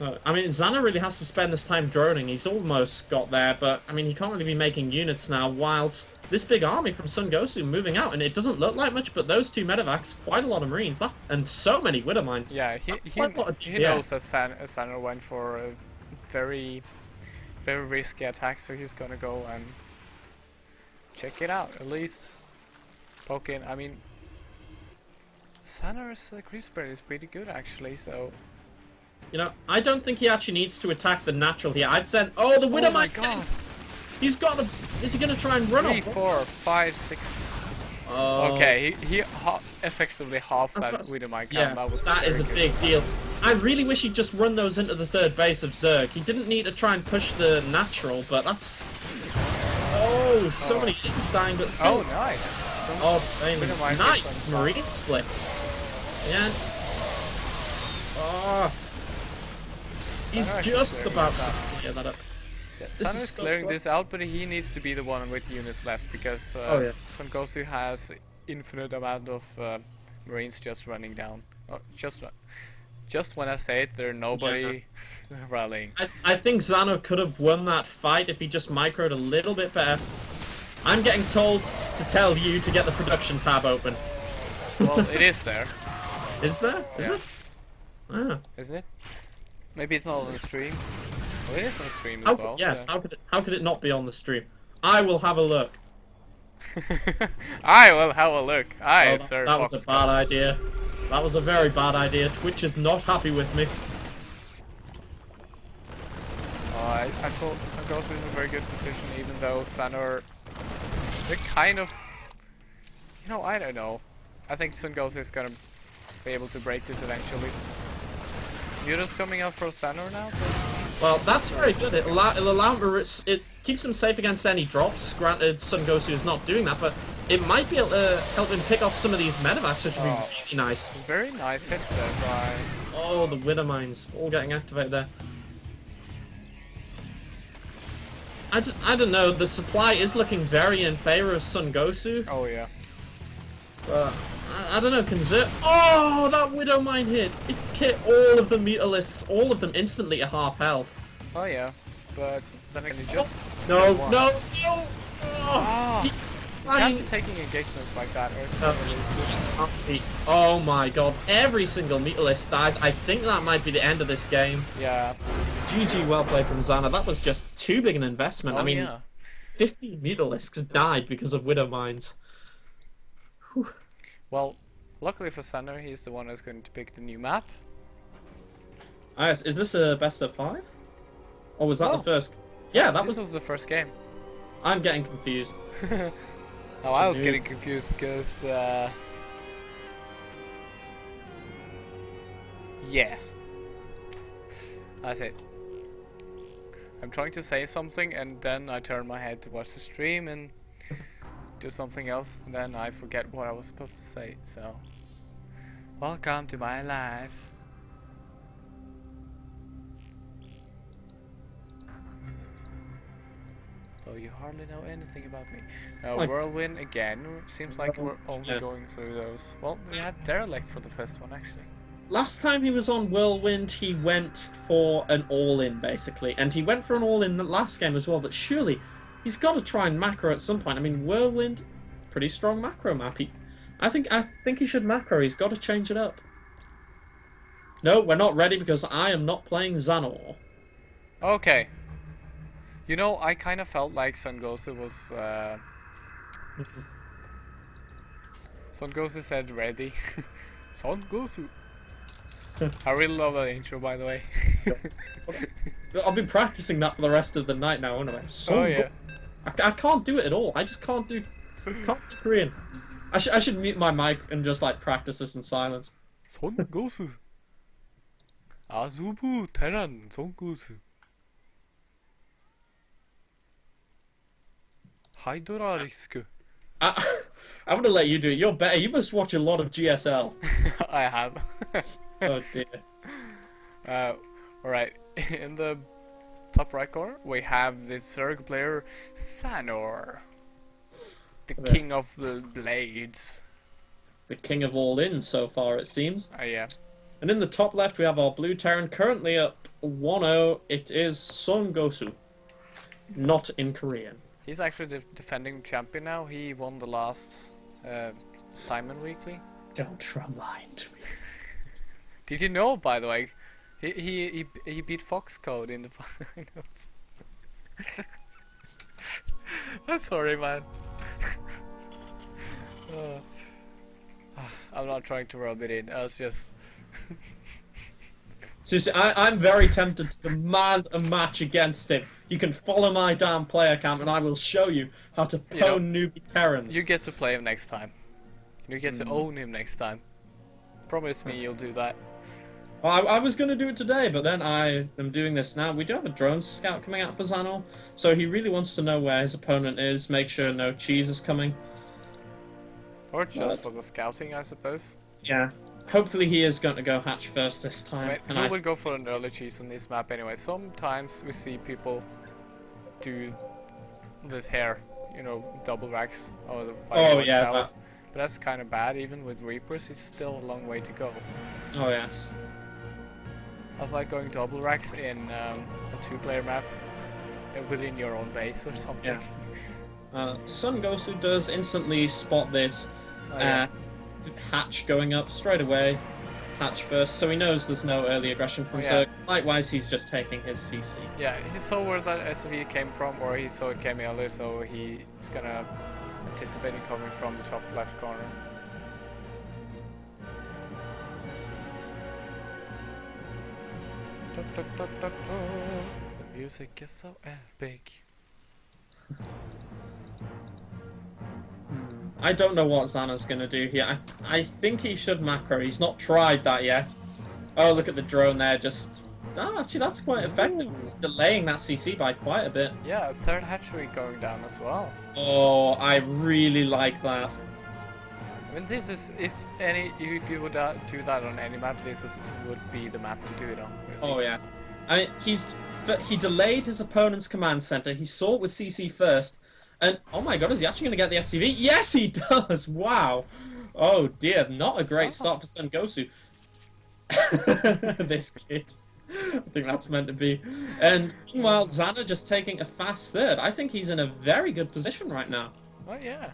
So, I mean, Xana really has to spend this time droning. He's almost got there, but, I mean, he can't really be making units now, whilst this big army from Sun Gosu moving out, and it doesn't look like much, but those 2 medevacs, quite a lot of Marines, and so many Widow Mines. Yeah, he knows that Xana went for a very, very risky attack, so he's gonna go and check it out, at least. Poke in. I mean, Xana's creep spread is pretty good, actually, so... You know, I don't think he actually needs to attack the natural here. I'd send... Oh, the Widow Mines! He's got the... Is he going to try and run 3, off? 4, 5, 6... Oh. Okay, he effectively half that Widow Mine count. Yes, that is a big deal. I really wish he'd just run those into the 3rd base of Zerg. He didn't need to try and push the natural, but that's... Oh, so many hits dying, but still... Oh, nice. Nice Marine splits. Yeah. Oh. He's just about to clear that up. Yeah, Xana is clearing this out, but he needs to be the one with units left, because Sun Gosu has infinite amount of Marines just running down. Oh, just when I say it, there's nobody rallying. I think Xana could have won that fight if he just microed a little bit better. I'm getting told to tell you to get the production tab open. Well, it is there. Is there? Is Yeah. it? Ah. Isn't it? Maybe it's not on the stream. Well, it is on the stream as How, well. yes. So. How could it not be on the stream? I will have a look. I will have a look. Oh, Sir that was a bad idea. That was a very bad idea. Twitch is not happy with me. I thought Sangoku is a very good position, even though Sanor, they're kind of, I don't know. I think Sangoku is gonna be able to break this eventually. Yura's coming out for Sanor now. Well, that's very good. It'll allow him to, it keeps him safe against any drops. Granted, Sun Gosu is not doing that, but it might be able to help him pick off some of these medevacs, which would be really nice. Very nice hits there by. Oh, the Widow Mines all getting activated there. I don't know. The supply is looking very in favor of Sun Gosu. Oh yeah. But I don't know. Oh, that Widow Mine hit! It hit all of the Mutalisks, all of them instantly at half health. Oh yeah, but then again, it just. No. Ah. He's You can't be flying. taking engagements like that, or it's gonna lose. Oh my god! Every single Mutalisk dies. I think that might be the end of this game. Yeah. GG, well played from Xana. That was just too big an investment. Oh I mean, yeah. 50 Mutalisks died because of Widow Mines. Whew. Well, luckily for Sanor, he's the one who's going to pick the new map. Ah, yes. Is this a best of 5? Or was that Oh. the first? Yeah, that This was. was the first game. I'm getting confused. Oh, I was getting confused because, yeah. That's it. I'm trying to say something and then I turn my head to watch the stream and do something else and then I forget what I was supposed to say, so. Welcome to my life. Oh, you hardly know anything about me. Like- Whirlwind again. Seems like we're only Yeah. going through those. Well, we had Derelict for the first one actually. Last time he was on Whirlwind, he went for an all-in, basically. And he went for an all-in the last game as well, but surely he's got to try and macro at some point. I mean, Whirlwind, pretty strong macro map. I think he should macro. He's got to change it up. No, we're not ready because I am not playing Xanor. Okay. You know, I kind of felt like Sungosu was. Sungosu said ready. Sungosu. I really love that intro, by the way. I'll be practicing that for the rest of the night now, won't I? Oh yeah. I can't do it at all. I just can't do Korean. I should mute my mic and just like practice this in silence. Sungosu. Azubu Teran Sungosu. Haidora Risku. I'm gonna let you do it. You're better. You must watch a lot of GSL. I have. Oh dear. Alright, in the top right corner, we have this Zerg player, Sanor. The Yeah. king of the blades. The king of all in so far, it seems. Yeah. And in the top left, we have our blue Terran, currently up 1-0. It is Son Gosu. Not in Korean. He's actually the defending champion now. He won the last Diamond Weekly. Don't remind me. Did you know, by the way? He beat foxCode in the finals. I'm sorry, man. I'm not trying to rub it in. I was just. Seriously, I'm very tempted to demand a match against him. You can follow my damn player cam and I will show you how to pwn newbie Terrans. You get to play him next time. You get to own him next time. Promise me you'll do that. Well, I was going to do it today, but then I am doing this now. We do have a drone scout coming out for Xanor, so he really wants to know where his opponent is, make sure no cheese is coming. Or just for the scouting, I suppose. Yeah. Hopefully he is going to go hatch first this time. Right, and we will go for an early cheese on this map anyway. Sometimes we see people do this here, double racks or the yeah, shower. that. But that's kind of bad. Even with Reapers, it's still a long way to go. Oh yes. I was like going double racks in a two-player map within your own base or something. Yeah. Sun Gosu does instantly spot this. Oh, yeah. hatch going up straight away. Hatch first, so he knows there's no early aggression from Zerg. Likewise, he's just taking his CC. Yeah, he saw where that SV came from, or he saw it came earlier, so he's gonna anticipate it coming from the top left corner. The music is so epic. I don't know what Xana's gonna do here. I think he should macro. He's not tried that yet. Oh, look at the drone there. Just actually, that's quite effective. It's delaying that CC by quite a bit. Yeah, third hatchery going down as well. Oh, I really like that. I mean, this is if you would do that on any map, would be the map to do it on. Really. Oh yes. I mean, he delayed his opponent's command center. He saw it with CC first. And, oh my god, is he actually going to get the SCV? Yes, he does! Wow! Oh dear, not a great start for Sengosu. This kid. I think that's meant to be. And meanwhile, Xana just taking a fast third. I think he's in a very good position right now. Oh, yeah.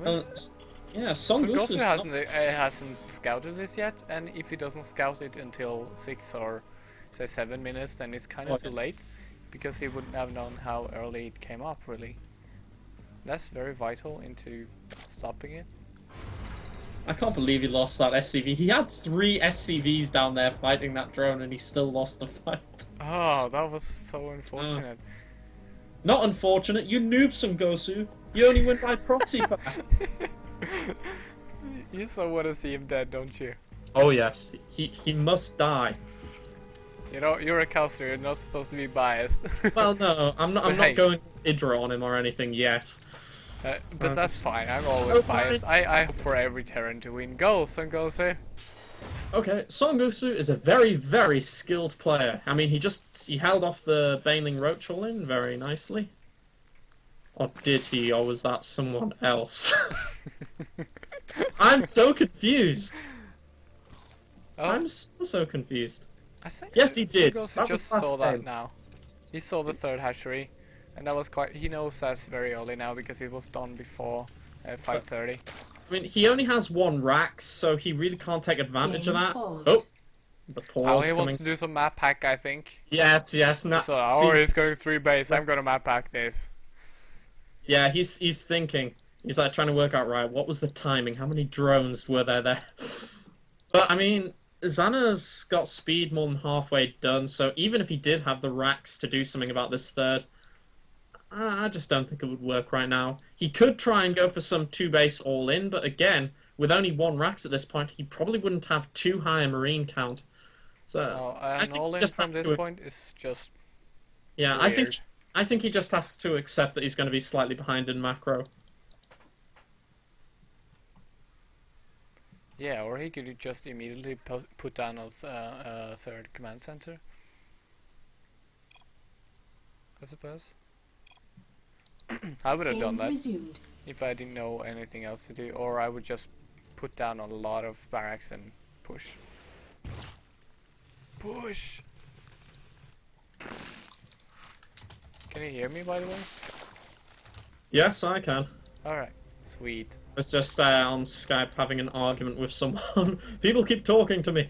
Yeah, Sengosu hasn't scouted this yet, and if he doesn't scout it until 6 or, say, 7 minutes, then it's kind of too late. Because he wouldn't have known how early it came up, really. That's very vital into stopping it. I can't believe he lost that SCV. He had 3 SCVs down there fighting that drone and he still lost the fight. Oh, that was so unfortunate. Not unfortunate, you noob Sengosu. You only win by proxy fire. You so want to see him dead, don't you? Oh yes, he must die. You know, you're a caster, you're not supposed to be biased. Well, no, I'm not going Idra on him or anything yet. But that's fine, I'm always biased. I hope for every Terran to win. Go, Sengosu! Okay, Sengosu is a very, very skilled player. I mean, he held off the Baneling Roach all in very nicely. Or did he, or was that someone else? I'm so confused. Oh. I'm so confused. I think yes, he did. He just saw that now. He saw the third hatchery, and that was quite. He knows that's very early now because it was done before 5:30. I mean, he only has 1 Rax, so he really can't take advantage of that. Paused. Oh, the pause. He wants to do some map hack, I think. Yes. So, he's going 3 base. I'm gonna map hack this. Yeah, he's thinking. He's like trying to work out right. What was the timing? How many drones were there? But I mean. Xana's got speed more than halfway done, so even if he did have the racks to do something about this third, I just don't think it would work right now. He could try and go for some 2-base all-in, but again, with only 1 racks at this point, he probably wouldn't have too high a marine count. So an all-in from this point is just yeah, weird. I think he just has to accept that he's going to be slightly behind in macro. Yeah, or he could just immediately put down a third command center, I suppose. I would have done that if I didn't know anything else to do, or I would just put down a lot of barracks and push. Push! Can you hear me, by the way? Yes, I can. Alright, sweet. I was just on Skype having an argument with someone. People keep talking to me.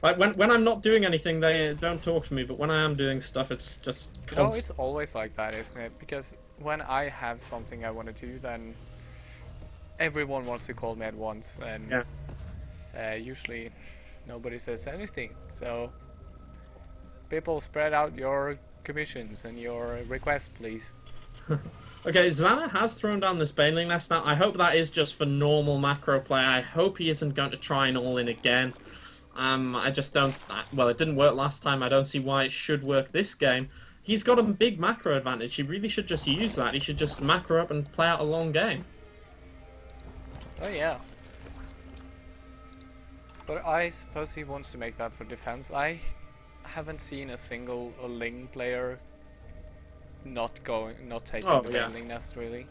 Like when I'm not doing anything, they don't talk to me. But when I am doing stuff, it's just constant. No, it's always like that, isn't it? Because when I have something I want to do, then everyone wants to call me at once, and usually nobody says anything. So people, spread out your commissions and your requests, please. Okay, Xana has thrown down this Baneling Nest now. I hope that is just for normal macro play. I hope he isn't going to try and all-in again. I just don't... Well, it didn't work last time. I don't see why it should work this game. He's got a big macro advantage. He really should just use that. He should just macro up and play out a long game. Oh, yeah. But I suppose he wants to make that for defense. I haven't seen a single Ling player not taking the Baneling Nest, really.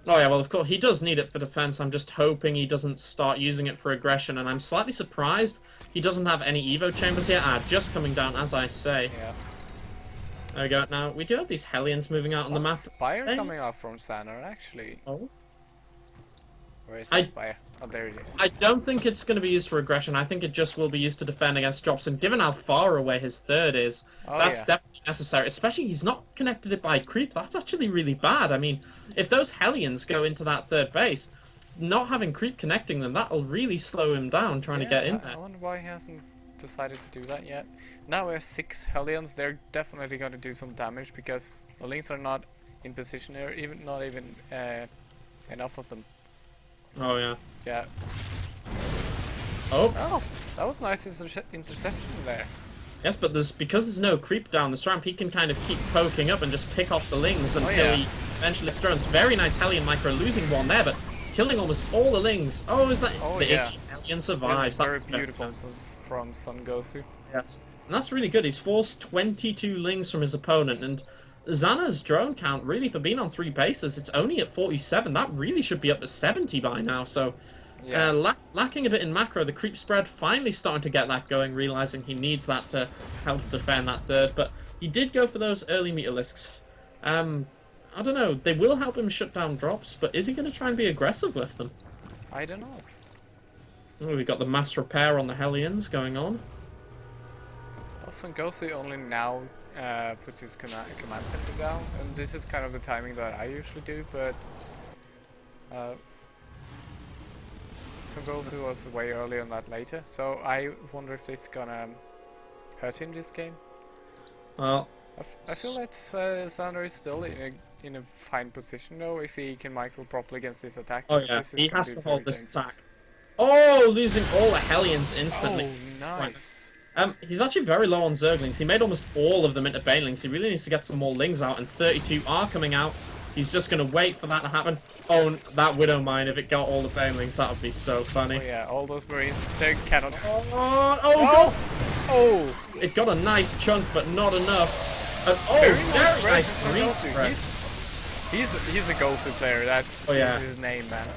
Oh yeah, well of course, he does need it for defense. I'm just hoping he doesn't start using it for aggression, and I'm slightly surprised he doesn't have any Evo chambers yet. Just coming down, as I say. Yeah. There we go. Now, we do have these Hellions moving out on the map. Spire coming out from Xana, actually. Oh? Where is that spire? Oh, there it is. I don't think it's going to be used for aggression. I think it just will be used to defend against drops. And given how far away his third is, that's definitely necessary. Especially he's not connected it by creep. That's actually really bad. I mean, if those Hellions go into that third base, not having creep connecting them, that'll really slow him down trying to get in there. I wonder why he hasn't decided to do that yet. Now we have 6 Hellions. They're definitely going to do some damage because the Lynx are not in position here. Not even enough of them. Oh yeah. Yeah. Oh, that was nice interception there. Yes, but because there's no creep down the ramp, he can kind of keep poking up and just pick off the Lings until he eventually drones. Very nice Hellion micro, losing one there, but killing almost all the Lings. Oh, is that the itchy Hellion survives? That's very beautiful from Sun Gosu. Yes, and that's really good. He's forced 22 Lings from his opponent, and Xana's drone count, really, for being on 3 bases, it's only at 47. That really should be up to 70 by now, so lacking a bit in macro. The creep spread finally starting to get that going, realizing he needs that to help defend that third, but he did go for those early Meteorisks. I don't know, they will help him shut down drops, but is he going to try and be aggressive with them? I don't know. Oh, we've got the mass repair on the Hellions going on. Well, Sun Gosu only now puts his command center down, and this is kind of the timing that I usually do, but Sun Gosu was way earlier and that later, so I wonder if it's gonna hurt him this game. Well, I feel that Xander is still in a fine position though, if he can micro properly against this attack. Oh yeah, he has to hold this attack. Oh, losing all the Hellions instantly. Oh, nice. He's actually very low on Zerglings. He made almost all of them into Banelings. He really needs to get some more Lings out, and 32 are coming out. He's just going to wait for that to happen. Oh, that Widow Mine, if it got all the Banelings, that would be so funny. Oh yeah, all those Marines, they cannot... Oh! It got a nice chunk, but not enough. And, very nice Marine spread. He's a Gosu player, that's his name, man.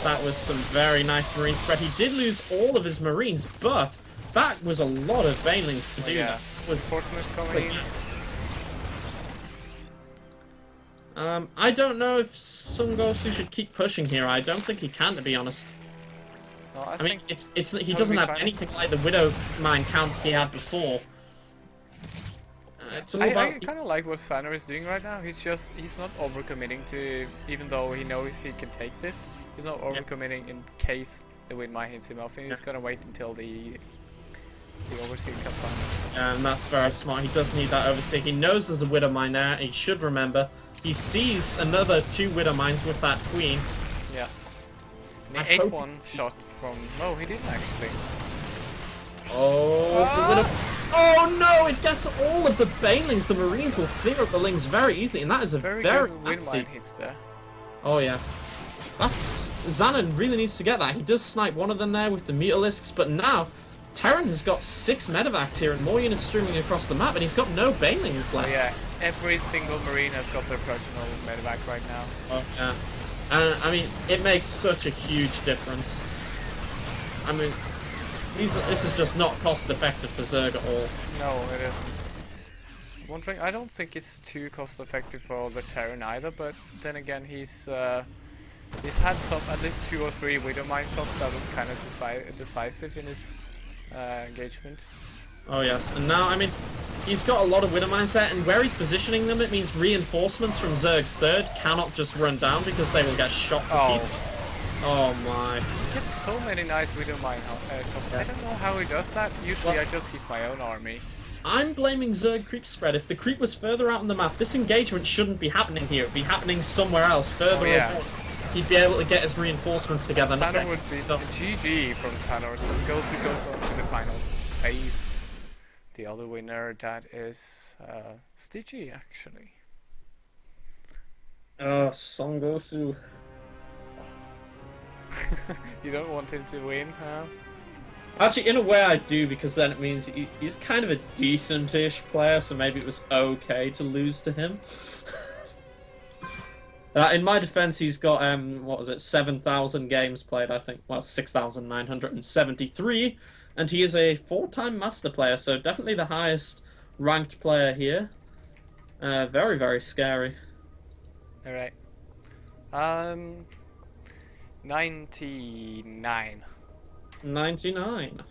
That was some very nice Marine spread. He did lose all of his Marines, but that was a lot of Banelings to do. Yeah. That was Fortunate's coming in. I don't know if Sun Gosu should keep pushing here. I don't think he can, to be honest. No, I mean, he doesn't have anything like the Widow Mine count he had before. It's all about... I kind of like what Xander is doing right now. He's not overcommitting to, even though he knows he can take this. He's not overcommitting in case the wind mine hits him off. He's gonna wait until the overseer comes on. And that's very smart. He does need that overseer. He knows there's a Widow Mine there. He should remember. He sees another 2 Widow Mines with that Queen. Yeah. And he ate one shot from... No, he didn't actually. Oh no! It gets all of the Banelings. The Marines will clear up the Lings very easily, and that is a very good wind mine hits there. Oh yes. Xanon really needs to get that. He does snipe one of them there with the Meteorisks, but now Terran has got 6 medevacs here and more units streaming across the map, and he's got no Banelings left. Oh yeah, every single Marine has got their personal medevac right now. Oh yeah. And I mean, it makes such a huge difference. I mean, this is just not cost effective for Zerg at all. No, it isn't. Wondering, I don't think it's too cost effective for the Terran either, but then again, he's had at least 2 or 3 Widow Mine shots that was kind of decisive in his engagement. Oh yes, and now, I mean, he's got a lot of Widow Mines there, and where he's positioning them, it means reinforcements from Zerg's third cannot just run down because they will get shot to pieces. Oh my. He gets so many nice Widow Mine shots. I don't know how he does that. Usually I just hit my own army. I'm blaming Zerg creep spread. If the creep was further out on the map, this engagement shouldn't be happening here. It would be happening somewhere else, further away. He'd be able to get his reinforcements together. Xander would be GG from Xander. So goes on to the finals to face the other winner. That is Stitchy, actually. Sun Gosu. You don't want him to win, huh? Actually, in a way I do, because then it means he's kind of a decent-ish player, so maybe it was okay to lose to him. In my defense, he's got, 7,000 games played, I think. Well, 6,973. And he is a 4-time master player, so definitely the highest ranked player here. Very, very scary. Alright. 99. 99.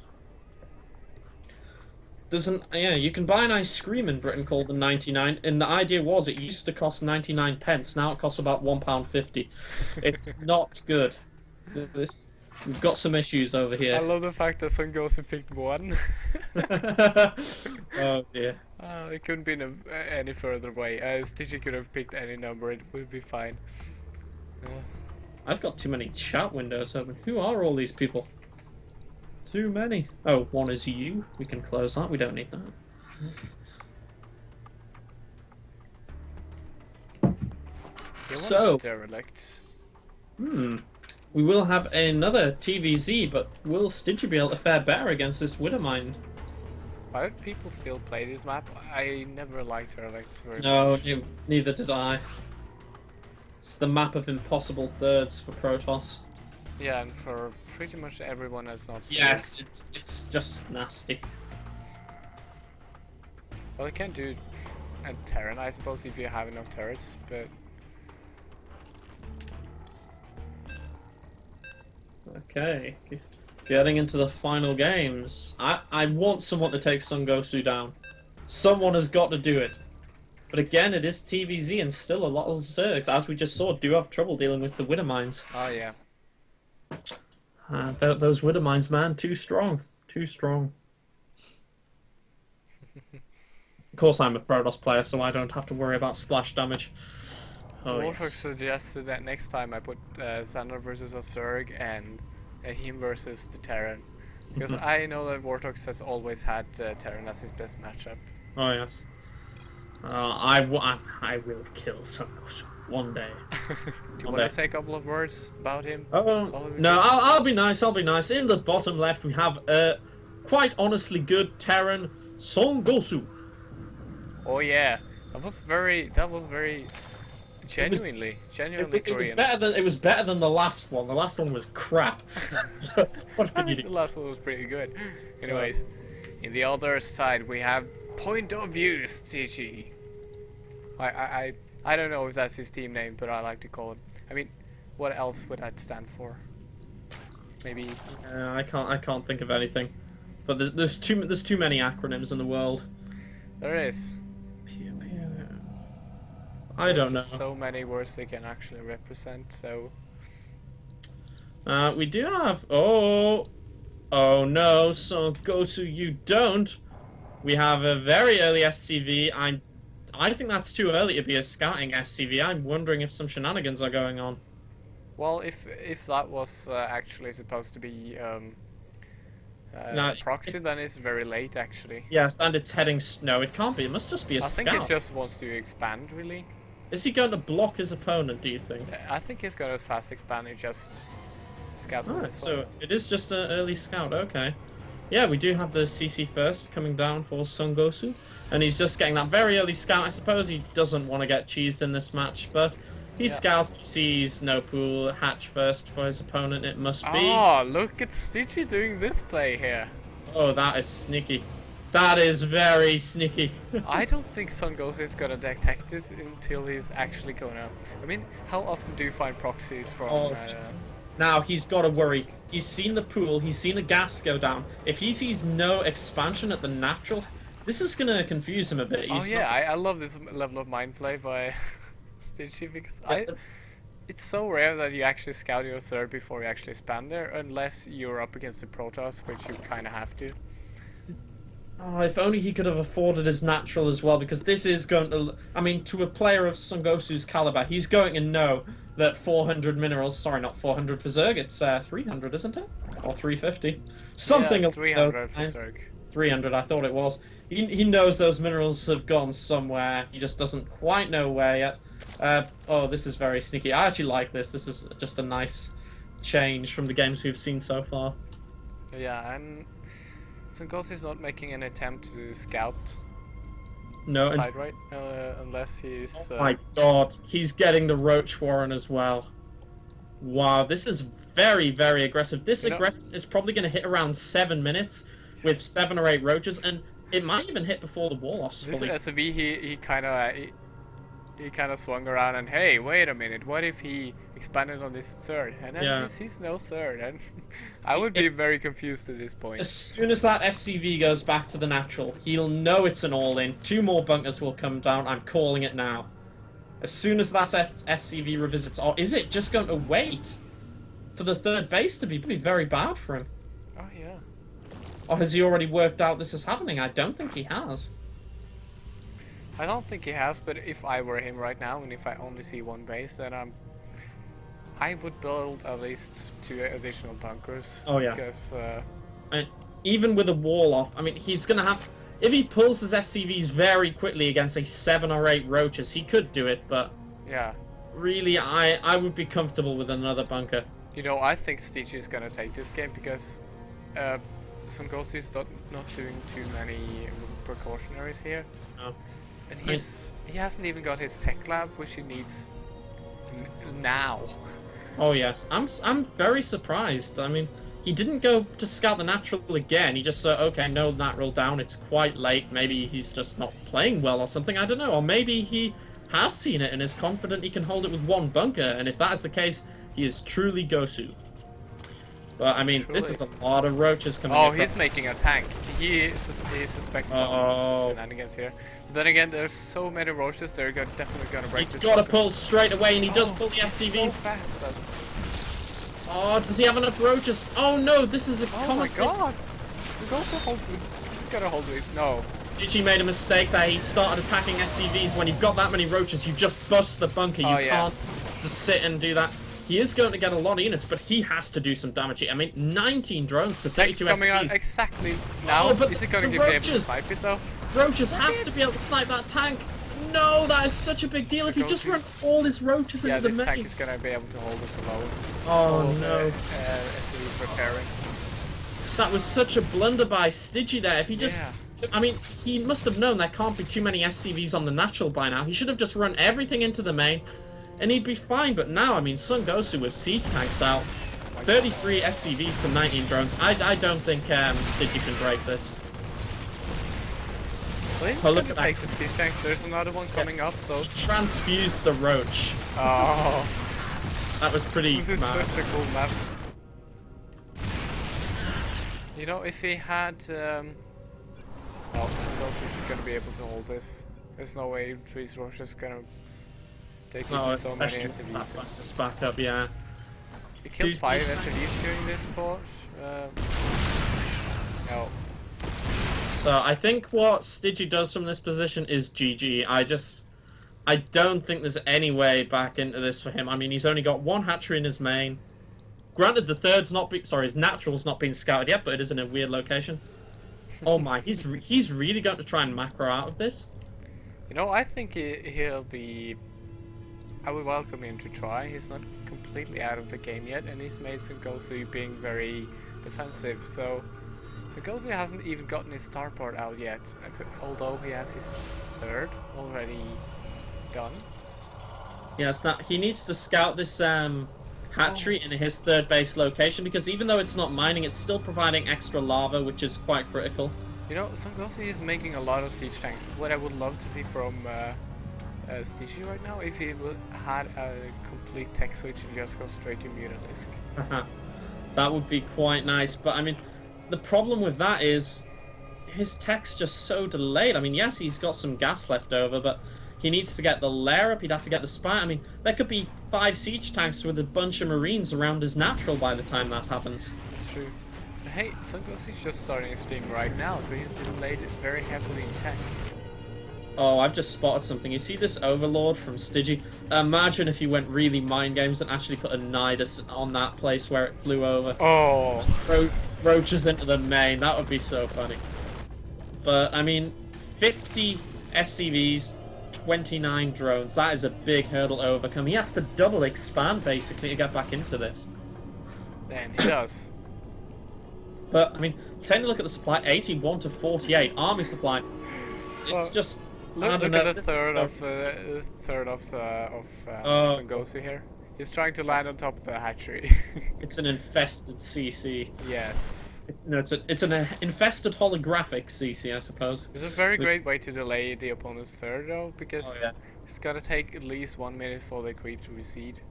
Yeah, you can buy an ice cream in Britain called the 99, and the idea was it used to cost 99 pence. Now it costs about £1.50. It's not good. This, we've got some issues over I here. love the fact that Sun Goes picked 1. Oh dear. It couldn't be any further away. Stitchy could have picked any number, it would be fine. I've got too many chat windows open. Who are all these people? Too many. Oh, one is you. We can close that. We don't need that. So, derelict. We will have another TVZ, but will Stitchy be able to fare better against this Widowmine? Why do people still play this map? I never liked derelict very No, much. neither did I. It's the map of impossible thirds for Protoss. Yeah, and for pretty much everyone that's not Yes, it's just nasty. Well, you can do a Terran, I suppose, if you have enough turrets, but... Okay, getting into the final games. I want someone to take Sun Gosu down. Someone has got to do it. But again, it is TVZ, and still a lot of Zergs, as we just saw, do have trouble dealing with the Widowmines. Oh, yeah. Those Widowmines, man, too strong. Too strong. Of course, I'm a Protoss player, so I don't have to worry about splash damage. Oh, Warthog yes. suggested that next time I put Xander versus a Zerg and him versus the Terran. Because I know that Warthog has always had Terran as his best matchup. Oh, yes. I will kill Sun Gosu one day. Do you want to say a couple of words about him? No, I'll be nice, I'll be nice. In the bottom left, we have quite honestly good Terran, Sun Gosu. Oh yeah, that was very genuinely Korean. It was better than the last one. The last one was crap. What can you do? The last one was pretty good. Anyways, in the other side we have Point of View Stitchy. I don't know if that's his team name, but I like to call it. I mean, what else would that stand for? Maybe. I can't think of anything. But there's too many acronyms in the world. There is. I don't know. So many words they can actually represent. So. We do have. Oh no, Sun Gosu, you don't. We have a very early SCV. I think that's too early to be a scouting SCV. I'm wondering if some shenanigans are going on. Well, if that was actually supposed to be No, proxy, then it's very late actually. Yes, and it's heading. No, it can't be. It must just be a scout. I think it just wants to expand, really. Is he going to block his opponent, do you think? I think he's going to fast expand and just scout. Alright, so it is just an early scout. Okay. Yeah, we do have the CC first coming down for Sun Gosu, and he's just getting that very early scout. I suppose he doesn't want to get cheesed in this match, but he scouts, he sees no pool, hatch first for his opponent, it must be. Oh, look at Stitchy doing this play here. Oh, that is sneaky. That is very sneaky. I don't think Sun Gosu is gonna detect this until he's actually gonna... I mean, how often do you find proxies from... Now, he's got to worry. He's seen the pool, he's seen the gas go down. If he sees no expansion at the natural, this is going to confuse him a bit. I love this level of mind play by Stitchy, because it's so rare that you actually scout your third before you actually expand there, unless you're up against the Protoss, which you kind of have to. Oh, if only he could have afforded his natural as well, because this is going to... I mean, to a player of Sun Gosu's caliber, he's going to know that 400 minerals... Sorry, not 400 for Zerg, it's 300, isn't it? Or 350. Something yeah, of 300 those for Zerg. 300, I thought it was. He knows those minerals have gone somewhere, he just doesn't quite know where yet. Oh, this is very sneaky. I actually like this. This is just a nice change from the games we've seen so far. Yeah, and... Sun Gosu is not making an attempt to scout side right, unless he's... Oh my god, he's getting the Roach Warren as well. Wow, this is very, very aggressive. This aggression is probably going to hit around 7 minutes with 7 or 8 Roaches, and it might even hit before the wall-offs fully. This SCV, he kind of... he kind of swung around and hey, wait a minute, what if he expanded on this third? And then Yeah. he sees no third, and I would be very confused at this point. As soon as that SCV goes back to the natural, he'll know it's an all-in. 2 more bunkers will come down. I'm calling it now. As soon as that SCV revisits, or is it just going to wait for the third base to be very bad for him? Oh yeah. Or has he already worked out this is happening? I don't think he has. I don't think he has, but if I were him right now, and if I only see one base, then I would build at least 2 additional bunkers. Oh yeah. Because And even with a wall off, I mean, he's gonna have. If he pulls his SCVs very quickly against a 7 or 8 roaches, he could do it. But yeah, really, I would be comfortable with another bunker. you know, I think Stitch is gonna take this game because Sungosu is not doing too many precautionaries here. No. And he hasn't even got his tech lab, which he needs now. Oh yes, I'm very surprised. I mean, he didn't go to scout the natural again. He just said, okay, no natural down. It's quite late. Maybe he's just not playing well or something. I don't know. Or maybe he has seen it and is confident he can hold it with 1 bunker. And if that is the case, he is truly Gosu. But I mean, this is a lot of roaches coming. Oh, he's making a tank. He suspects some shenanigans here. But then again, there's so many roaches. They're definitely gonna break. He's got to pull straight away, and he does pull the SCV. So fast. Oh, does he have enough roaches? Oh no, this is a Oh my god! Sungosu holds me. This is gonna hold me. No. Stitchy made a mistake there. He started attacking SCVs. When you've got that many roaches, you just bust the bunker. You can't just sit and do that. He is going to get a lot of units, but he has to do some damage here. I mean, 19 drones to 32 coming SCVs. out exactly now. Oh, but is it going to be able to snipe it though? Roaches have to be able to snipe that tank. No, that is such a big deal. If you just run all his roaches into the main. Yeah, this tank is going to be able to hold us alone. Oh no. SCV's repairing. That was such a blunder by Stitchy there. If he just... Yeah. I mean, he must have known there can't be too many SCVs on the natural by now. He should have just run everything into the main, and he'd be fine. But now, I mean, Sungosu with siege tanks out, 33 SCVs to 19 drones. I don't think Stitchy can break this. Oh, look at that. Take the siege tanks. There's another one coming up, so... He transfused the roach. Oh. That was pretty This is mad. such a cool map. You know, if he had... well, Sungosu isn't going to be able to hold this. There's no way Trees Roach is going to take this with so many SCVs. It's backed up, yeah. He killed 5 SCVs during this push. No. So I think what Stitchy does from this position is GG. I don't think there's any way back into this for him. I mean, he's only got 1 hatchery in his main. Granted, the third's his natural's not been scouted yet, but it is in a weird location. Oh my, he's really going to try and macro out of this. You know, I think he'll be... I would welcome him to try. He's not completely out of the game yet, and he's made Sungosu being very defensive, so... Sungosu hasn't even gotten his starport out yet, although he has his third already done. Yeah, it's not. He needs to scout this hatchery in his third base location, because even though it's not mining, it's still providing extra lava, which is quite critical. You know, Sungosu is making a lot of siege tanks. What I would love to see from Stitchy right now, if he had a complete tech switch and just go straight to Mutalisk. That would be quite nice, but I mean, the problem with that is his tech's just so delayed. I mean, yes, he's got some gas left over, but he needs to get the lair up, he'd have to get the spy. I mean, there could be 5 siege tanks with a bunch of marines around his natural by the time that happens. That's true. But hey, Sungosu is just starting a stream right now, so he's delayed it very heavily in tech. Oh, I've just spotted something. You see this Overlord from Stitchy? Imagine if he went really mind games and actually put a Nidus on that place where it flew over. Oh! Roaches into the main. That would be so funny. But, I mean, 50 SCVs, 29 drones. That is a big hurdle to overcome. He has to double expand, basically, to get back into this. Then he does. But, I mean, taking a look at the supply, 81 to 48. Army supply. It's just... Look at the third of Sungosu here. He's trying to land on top of the hatchery. It's an infested CC. Yes. It's an infested holographic CC, I suppose. It's a very great way to delay the opponent's third, though, because It's gotta take at least 1 minute for the creep to recede.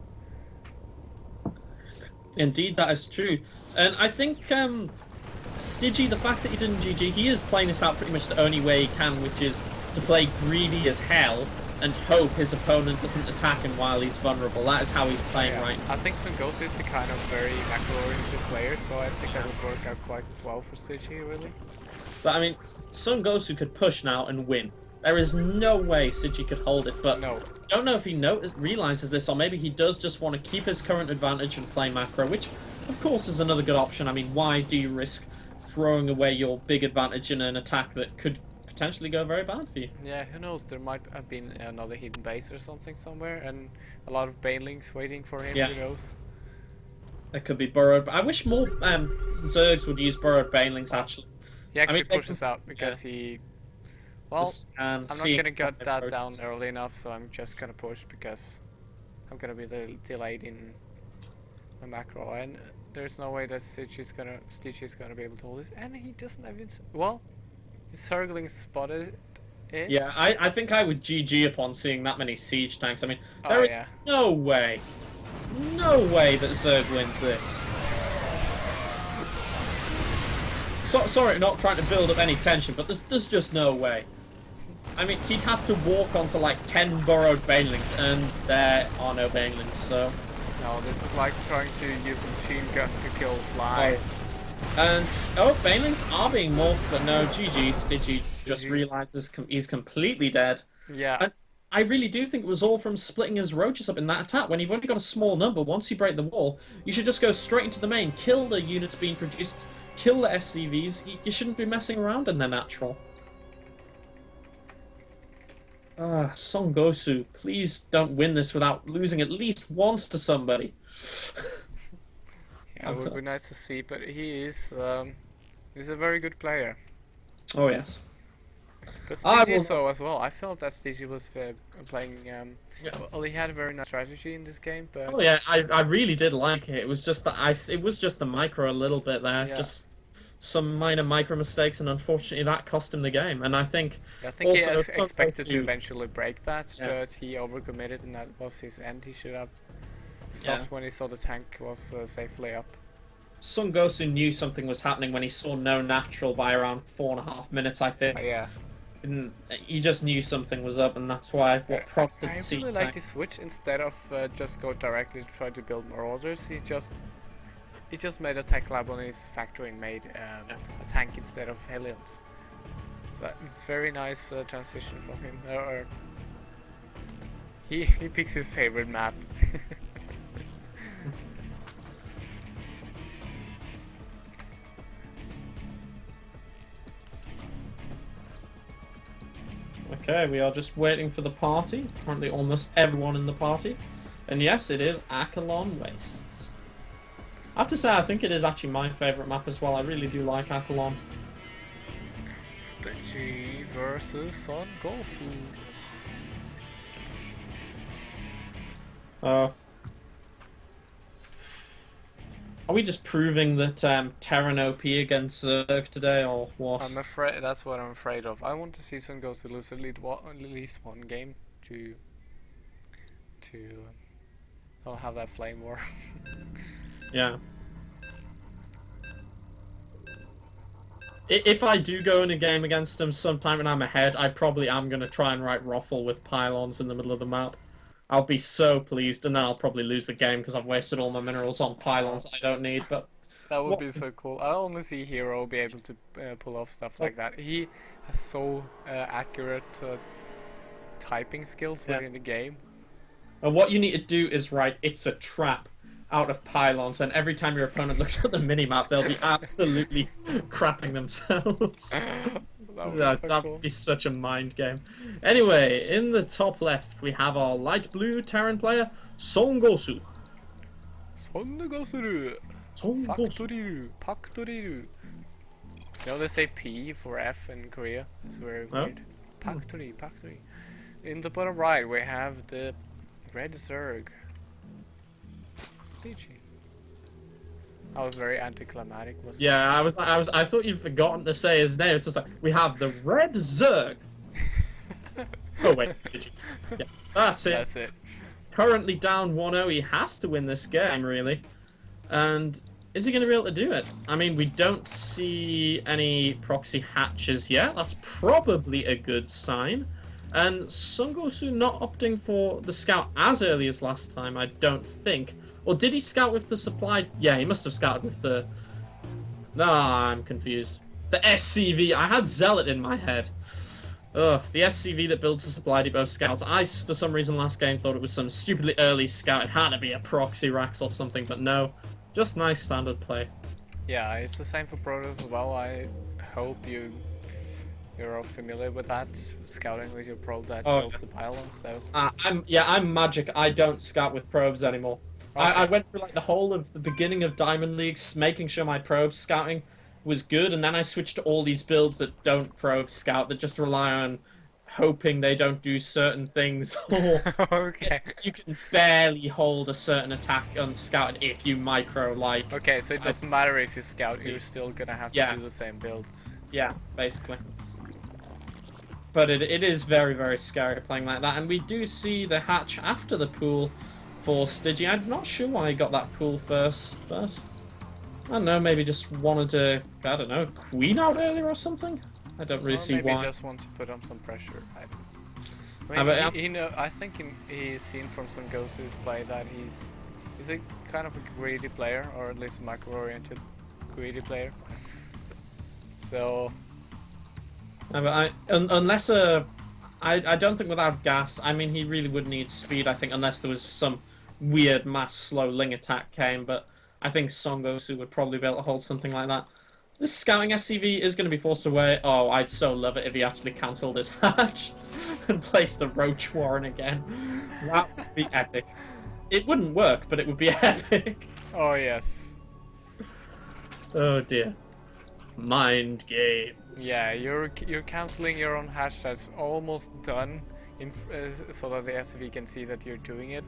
Indeed, that is true. And I think Stigi, the fact that he didn't GG, he is playing this out pretty much the only way he can, which is to play greedy as hell and hope his opponent doesn't attack him while he's vulnerable. That is how he's playing right now. I think Sungosu is the kind of very macro-oriented player, so I think that would work out quite well for Stigi, really. But I mean, Sun Gosu could push now and win. There is no way Stigi could hold it, but no. I don't know if he realizes this, or maybe he does just want to keep his current advantage and play macro, which, of course, is another good option. I mean, why do you risk throwing away your big advantage in an attack that could potentially go very bad for you? Yeah, who knows? There might have been another hidden base or something somewhere, and a lot of banelings waiting for him. Yeah. Who knows? That could be burrowed. I wish more Zergs would use burrowed banelings, actually. He actually I mean, pushes out because he... Well, I'm not gonna get that down early enough, so I'm just gonna push because I'm gonna be a little delayed in my macro, and there's no way that Stitch is gonna be able to hold this, and he doesn't even... Well, his circling spotted it. Yeah, I think I would GG upon seeing that many siege tanks. I mean, there is no way that Zerg wins this. Sorry, not trying to build up any tension, but there's just no way. I mean, he'd have to walk onto like 10 burrowed banelings, and there are no banelings, so... No, this is like trying to use a machine gun to kill fly. And, banelings are being morphed, but no, GG, Stigi just realizes he's completely dead. Yeah. And I really do think it was all from splitting his roaches up in that attack. When you've only got a small number, once you break the wall, you should just go straight into the main, kill the units being produced, kill the SCVs. You shouldn't be messing around in their natural. Son Gosu, please don't win this without losing at least once to somebody. Yeah, it would be nice to see, but he's a very good player. Oh yes. But Stigi so as well. I felt that Stigi was playing. Well, he had a very nice strategy in this game, but. Oh yeah, I really did like it. It was just the micro a little bit there, just some minor micro mistakes, and unfortunately that cost him the game. And I think he expected to eventually break that, but he overcommitted, and that was his end. He should have stopped when he saw the tank was safely up. Sun Gosu knew something was happening when he saw no natural by around 4.5 minutes, I think. Yeah. And he just knew something was up, and that's why what prompted the siege. I really like this switch. Instead of just go directly to try to build more orders, he just made a tech lab on his factory and made a tank instead of Hellions. So very nice transition from him. He picks his favorite map. Okay, we are just waiting for the party. Currently almost everyone in the party. And yes, it is Akalon Wastes. I have to say, I think it is actually my favourite map as well. I really do like Akalon. Stitchy versus Son Gosu. Are we just proving that Terran OP against Zerg today, or what? I'm afraid that's what I'm afraid of. I want to see Sun Gosu lose at least one game to I'll have that flame war. Yeah. If I do go in a game against him sometime and I'm ahead, I probably am going to try and write Roffle with pylons in the middle of the map. I'll be so pleased, and then I'll probably lose the game because I've wasted all my minerals on pylons I don't need, but... That would be so cool. I only see Hero be able to pull off stuff like that. He has so accurate typing skills within the game. And what you need to do is write, "It's a trap," out of pylons, and every time your opponent looks at the minimap, they'll be absolutely crapping themselves. That would be such a mind game. Anyway, in the top left, we have our light blue Terran player, Son Gosu. Son Gosu. Paktoriru. You know they say P for F in Korea. It's very weird. Paktori. In the bottom right, we have the Red Zerg. Stitchy. I was very anticlimactic. Yeah, I thought you'd forgotten to say his name. It's just like we have the Red Zerg. Oh wait, did you? Yeah. That's it. That's it. Currently down 1-0. He has to win this game, really. And is he going to be able to do it? I mean, we don't see any proxy hatches yet. That's probably a good sign. And Sungosu not opting for the scout as early as last time, I don't think. Or did he scout with the supply? Yeah, he must have scouted with the... Nah, I'm confused. The SCV. I had Zealot in my head. Ugh, the SCV that builds the supply depot scouts. I, for some reason, last game thought it was some stupidly early scout. It had to be a proxy Rax or something, but no. Just nice standard play. Yeah, it's the same for Protoss as well. I hope you're familiar with that, scouting with your probe that builds the pylon. So I'm magic. I don't scout with probes anymore. Okay. I went through like the whole of the beginning of Diamond Leagues, making sure my probe scouting was good, and then I switched to all these builds that don't probe scout, that just rely on hoping they don't do certain things. Okay. You can barely hold a certain attack unscouted if you micro like. Okay, so it doesn't matter if you scout, you're still gonna have to do the same build. Yeah, basically. But it is very, very scary playing like that, and we do see the hatch after the pool for Stygia. I'm not sure why he got that pool first, but I don't know, maybe just wanted to, I don't know, queen out earlier or something? I don't really see why. Maybe just want to put on some pressure. I think he's seen from some Gosu's play that he's a kind of a greedy player, or at least a macro-oriented greedy player. So... unless I don't think without gas, I mean, he really would need speed, I think, unless there was some weird mass slow Ling attack came, but I think Songosu would probably be able to hold something like that. This scouting SCV is going to be forced away. Oh, I'd so love it if he actually cancelled his hatch and placed the Roach Warren again. That would be epic. It wouldn't work, but it would be epic. Oh, yes. Oh, dear. Mind games. Yeah, you're cancelling your own hatch that's almost done, so that the SCV can see that you're doing it.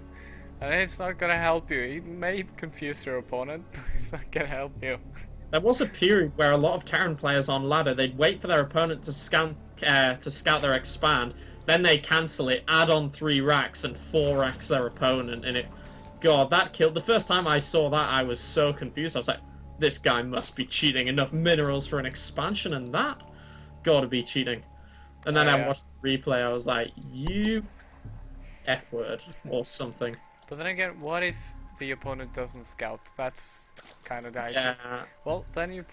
And it's not gonna help you. It may confuse your opponent, but it's not gonna help you. There was a period where a lot of Terran players on ladder, they'd wait for their opponent to scout their expand, then they cancel it, add on 3 racks, and 4 racks their opponent, and it... God, that killed... The first time I saw that, I was so confused. I was like, this guy must be cheating. Enough minerals for an expansion, and that? Gotta be cheating. And then I watched the replay, I was like, you... F-word, or something. But then again, what if the opponent doesn't scout? That's kind of the issue. Yeah. Well, then you're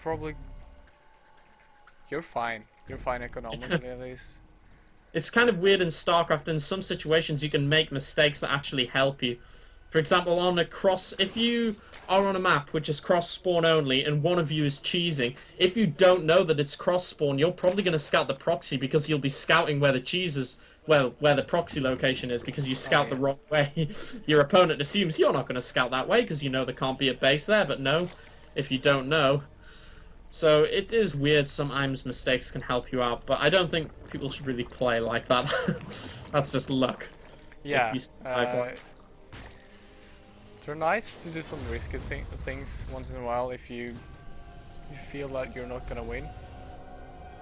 fine. You're fine economically, at least. It's kind of weird in StarCraft. In some situations, you can make mistakes that actually help you. For example, on a cross, if you are on a map which is cross spawn only and one of you is cheesing, if you don't know that it's cross spawn, you're probably going to scout the proxy because you'll be scouting where the cheese is, well, where the proxy location is, because you scout the wrong way. Your opponent assumes you're not going to scout that way because you know there can't be a base there, but no, if you don't know. So it is weird, sometimes mistakes can help you out, but I don't think people should really play like that. That's just luck. Yeah, they're nice to do some risky things once in a while if you feel like you're not gonna win.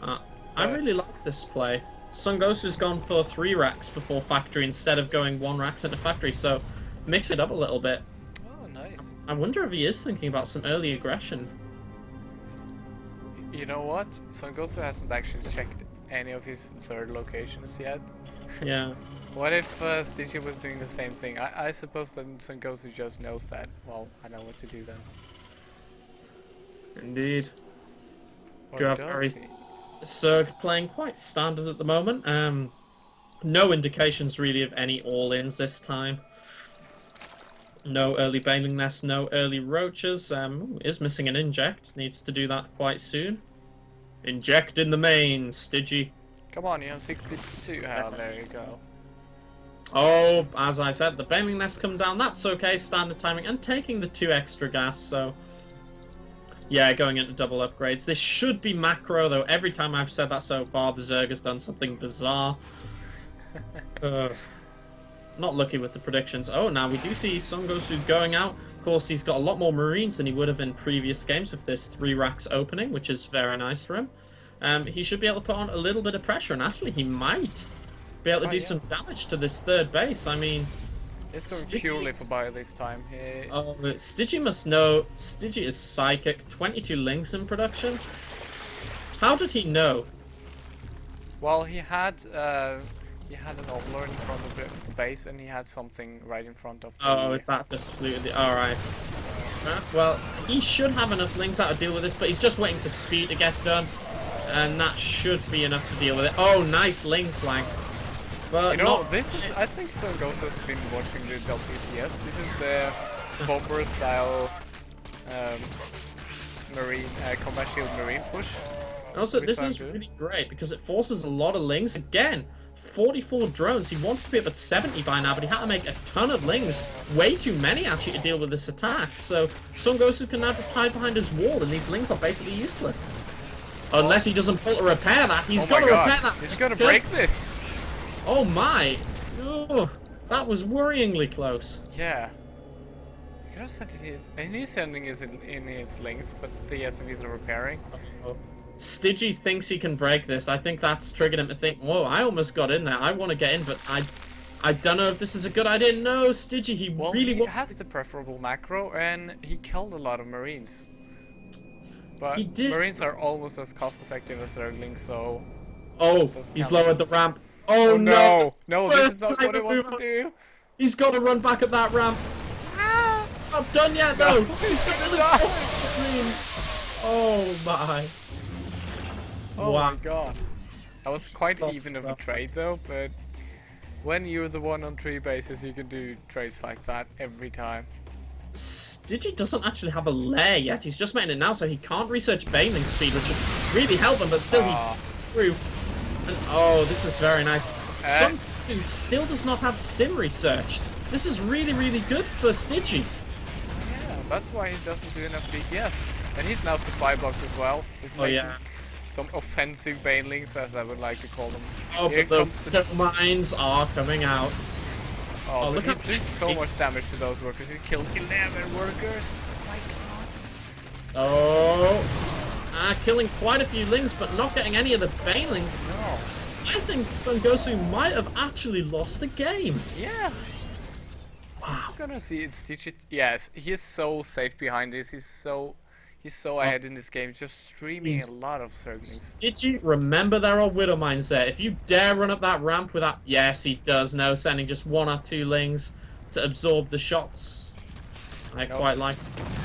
I really like this play. Sungosu's gone for 3 racks before factory instead of going 1 racks into factory, so mix it up a little bit. Oh, nice. I wonder if he is thinking about some early aggression. You know what? Sungosu hasn't actually checked any of his 3rd locations yet. Yeah. What if Stygia was doing the same thing? I suppose that Sungosu just knows that. Well, I know what to do then. Indeed. Or does he? Zerg playing quite standard at the moment. No indications really of any all-ins this time. No early Baneling Nest, no early Roaches. Is missing an inject. Needs to do that quite soon. Inject in the main, Stygia. Come on, you have 62. Oh, there you go. Oh, as I said, the Baneling Nest come down. That's okay, standard timing. And taking the 2 extra gas, so... Yeah, going into double upgrades. This should be macro, though. Every time I've said that so far, the Zerg has done something bizarre. Not lucky with the predictions. Oh, now we do see Sungosu going out. Of course, he's got a lot more Marines than he would have in previous games with this 3 racks opening, which is very nice for him. He should be able to put on a little bit of pressure, and actually he might be able to Oh, do yeah. some damage to this third base. I mean, It's going Stitchy- purely for bio this time. oh, Stitchy must know. Stitchy is psychic. 22 links in production. How did he know? Well, he had an ovular in front of the base, and he had something right in front of the... Oh, is that just flew the... Alright. Well, he should have enough links out to deal with this, but he's just waiting for speed to get done. And that should be enough to deal with it. Oh, nice link flank. But You know, not... this is... I think some Ghost has been watching the WCS. This is the bomber style marine, combat shield marine push. Also, this is really great because it forces a lot of links. Again, 44 drones. He wants to be up at 70 by now, but he had to make a ton of lings. Way too many, actually, to deal with this attack. So, Sun Gosu can now just hide behind his wall, and these lings are basically useless. Unless he doesn't pull to repair that. He's got to repair that. He's going to break this. Oh, my. Oh, that was worryingly close. Yeah. You could have sent it his... And he's sending his in his links, but the SMVs are repairing. Stidgy thinks he can break this. I think that's triggered him to think, whoa, I almost got in there. I want to get in, but I don't know if this is a good idea. No, Stidgy, he really he wants has the preferable macro, and he killed a lot of Marines. But He did. Marines are almost as cost effective as Zerglings, so... Oh, Doesn't he's count. lowered the ramp. Oh, no! no, No, this is not what he wants to do! He's got to run back up that ramp. It's not done yet, though. He's got Oh, my. Oh Wow. my god. That was quite Lots even of of a stuff. trade though, but when you're the one on 3 bases, you can do trades like that every time. Stidgy doesn't actually have a lair yet. He's just making it now, so he can't research Baneling speed, which would really help him, but still Ah. he through. And, oh, this is very nice. Some dude still does not have Stim researched. This is really, really good for Stidgy. Yeah, that's why he doesn't do enough DPS. And he's now supply blocked as well. He's Oh, making yeah. some offensive banelings, as I would like to call them. Oh, Here but comes the mines are coming out. Oh, but look he's how doing nice so he- much damage to those workers. He killed 11 workers. Oh my god. Oh. Killing quite a few lings, but not getting any of the banelings. No. I think Sun Gosu might have actually lost a game. Yeah. Wow. I'm gonna see it stitch it. Yes, he's so safe behind this. He's so ahead in this game, just streaming He's- a lot of Zerglings. Stitchy, remember there are Widow Mines there. If you dare run up that ramp with that... Yes, he does know, sending just 1 or 2 lings to absorb the shots. I Nope. quite like...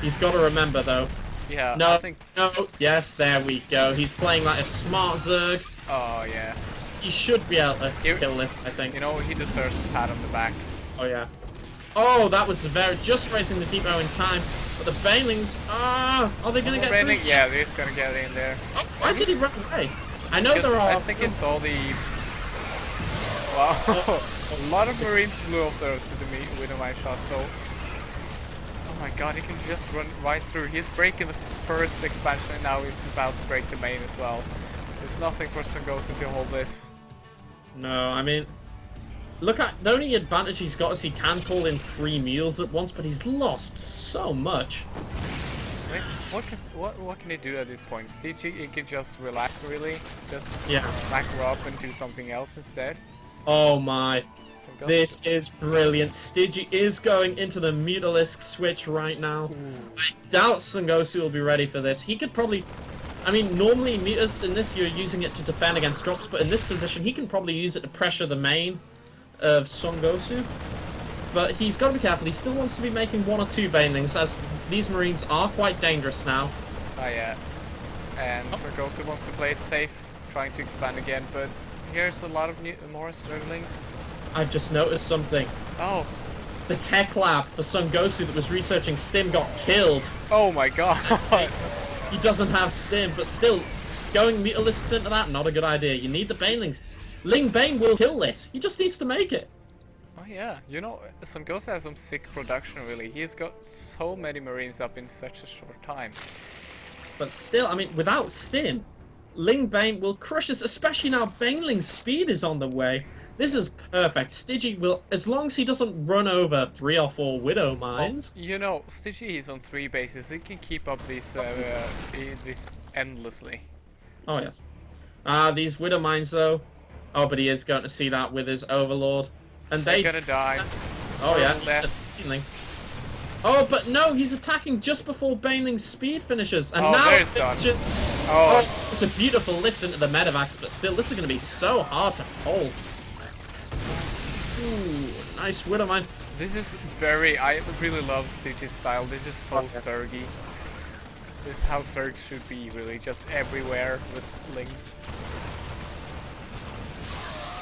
He's got to remember, though. Yeah, No, I think. no, yes, there we go. He's playing like a smart Zerg. Oh yeah. He should be able to You- kill it, I think. You know, he deserves a pat on the back. Oh, yeah. Oh, that was just raising the depot in time. But the Banelings, are they going to get Raining? through? Yeah, he's gonna get in there. Oh, why did he run away? I know Because there are... I think he saw the. Wow, a lot of Marines blew off those to the Widow Mine shot. So, oh my god, he can just run right through. He's breaking the first expansion, and now he's about to break the main as well. There's nothing for Sungosu to hold this. No, I mean... Look at... The only advantage he's got is he can pull in 3 meals at once, but he's lost so much. I mean, what can he do at this point? CG, he can just relax, really. Just Yeah. macro up and do something else instead. Oh my. Sungosu- This is brilliant. Stidgy is going into the Mutalisk switch right now. I doubt Sungosu will be ready for this. He could probably... I mean, normally Mutas in this you're using it to defend against drops, but in this position he can probably use it to pressure the main of Sungosu. But he's got to be careful. He still wants to be making 1 or 2 Banelings, as these Marines are quite dangerous now. Oh yeah. And Sungosu wants to play it safe, trying to expand again, but here's a lot of more Zerglings. I've just noticed something. Oh. The tech lab for Sungosu that was researching Stim got killed. Oh my god. He doesn't have Stim, but still, going Mutalisks into that, not a good idea. You need the Banelings. Ling Bane will kill this. He just needs to make it. Oh yeah, you know, Sungosu has some sick production really. He's got so many Marines up in such a short time. But still, I mean, without Stim, Ling Bane will crush us, especially now Baneling's speed is on the way. This is perfect. Stidgy will, as long as he doesn't run over 3 or 4 Widow Mines. Well, you know, Stitchy is on 3 bases. He can keep up this this endlessly. Oh, yes. These Widow Mines, though, Oh, but he is going to see that with his Overlord. And They're they... gonna die. Oh, yeah. There. Oh, but no, he's attacking just before Baneling's speed finishes. And Oh, now there's it's done. just... Oh. Oh, it's a beautiful lift into the Medivacs, but still, this is going to be so hard to hold. Ooh, nice Widowmine. This is very... I really love Stitch's style. This is so Zergy. This is how Zerg should be, really. Just everywhere with links.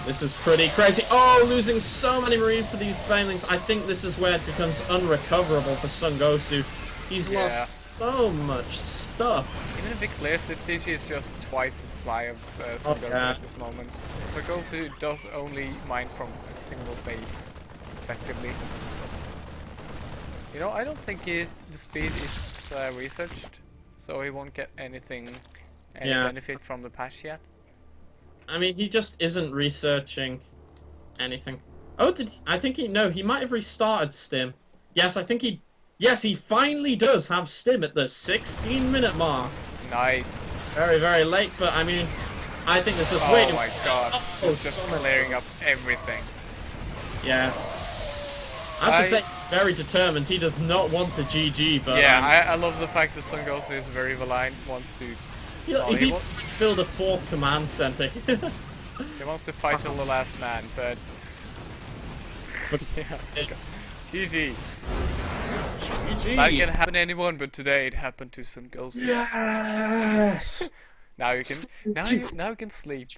This is pretty crazy. Oh, losing so many Marines to these Banelings. I think this is where it becomes unrecoverable for Sun Gosu. He's lost so much stuff. Even if it clears this Stitch, is just twice the supply of Sun Gosu at this moment. So Gosu does only mine from a single base, effectively. You know, I don't think the speed is researched, so he won't get any benefit from the patch yet. I mean, he just isn't researching anything. Oh, I think he might have restarted Stim. Yes, I think he finally does have Stim at the 16-minute mark. Nice. Very, very late, but I mean, I think this is Oh my god. Oh, it's just clearing up everything. Yes. I have to say, he's very determined. He does not want to GG, but... Yeah, I love the fact that Sun Gosu is very valiant, wants to... He build a 4th command center. He wants to fight till the last man, but... yeah. GG. GG. That can happen to anyone, but today it happened to Sun Gosu. Yes! Now you can now you can sleep.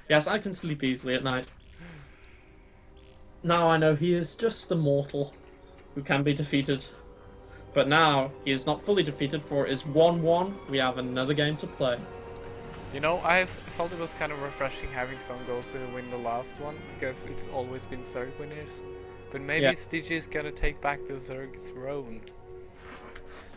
Yes, I can sleep easily at night. Now I know he is just a mortal who can be defeated. But now he is not fully defeated, for it is 1-1. We have another game to play. You know, I felt it was kind of refreshing having Sun Gosu win the last one, because it's always been Zerg winners. But maybe Stitch is gonna take back the Zerg throne.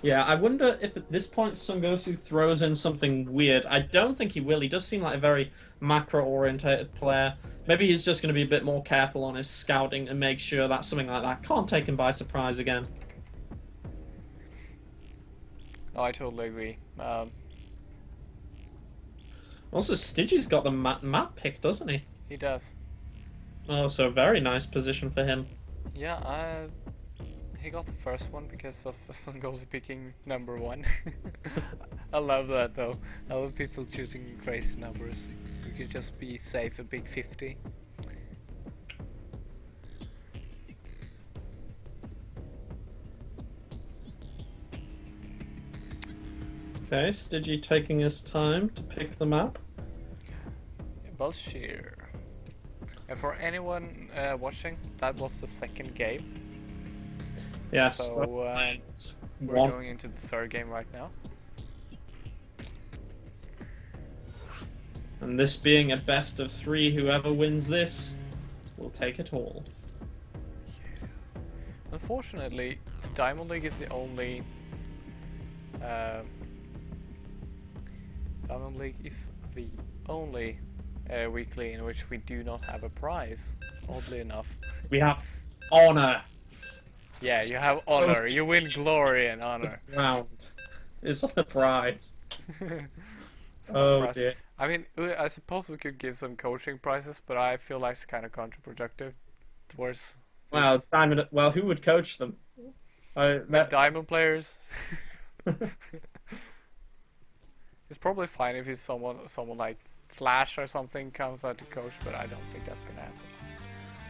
Yeah, I wonder if at this point Sun Gosu throws in something weird. I don't think he will. He does seem like a very macro-orientated player. Maybe he's just going to be a bit more careful on his scouting and make sure that something like that can't take him by surprise again. Oh, I totally agree. Also, Stygi's got the map pick, doesn't he? He does. Oh, so a very nice position for him. Yeah, he got the first one because of Sun Gosu picking number 1. I love that though. I love people choosing crazy numbers. You could just be safe a big 50. Okay, Stygi taking his time to pick the map. Belshir. And for anyone watching, that was the second game. Yes. So we're going into the third game right now. And this being a best of 3, whoever wins this will take it all. Unfortunately, Diamond League is the only weekly in which we do not have a prize. Oddly enough, we have honor. Yeah, you have honor. You win glory and honor. Round is the prize. Oh prize. Dear. I mean, I suppose we could give some coaching prizes, but I feel like it's kind of counterproductive towards. Well, Diamond. Well, who would coach them? Diamond players. It's probably fine if it's someone like Flash or something comes out to coach, but I don't think that's gonna happen.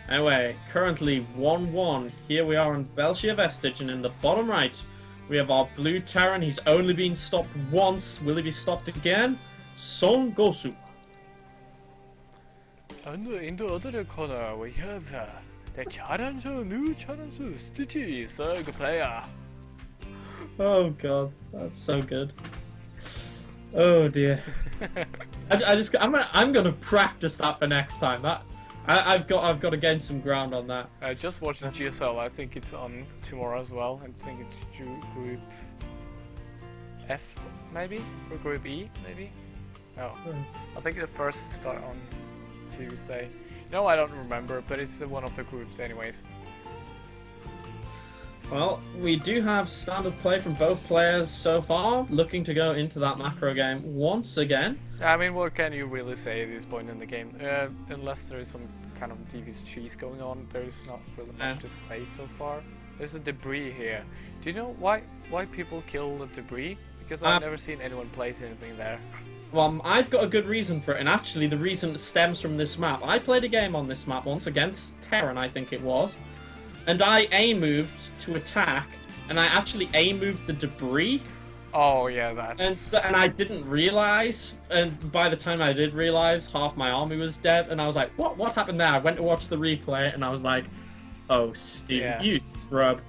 Anyway, currently 1-1. Here we are on Belshir Vestige, and in the bottom right, we have our blue Terran. He's only been stopped once. Will he be stopped again? Sun Gosu. And in the other corner, we have the new challenger, Stitchy, Zerg player. Oh god, that's so good. Oh dear. I'm gonna practice that for next time. I've got to gain some ground on that. Just watch the GSL. I think it's on tomorrow as well. I think it's Group F maybe or Group E maybe. Oh, I think the first start on Tuesday. No, I don't remember, but it's one of the groups anyways. Well, we do have standard play from both players so far, looking to go into that macro game once again. I mean, what can you really say at this point in the game? Unless there is some kind of devious cheese going on, there is not really much to say so far. There's a debris here. Do you know why people kill the debris? Because I've never seen anyone place anything there. Well, I've got a good reason for it, and actually the reason stems from this map. I played a game on this map once against Terran, I think it was, and I A-moved to attack, and I actually A-moved the debris. Oh yeah, that's... And I didn't realize, and by the time I did realize, half my army was dead, and I was like, what happened there? I went to watch the replay, and I was like, oh, Steve, Yeah. you scrub.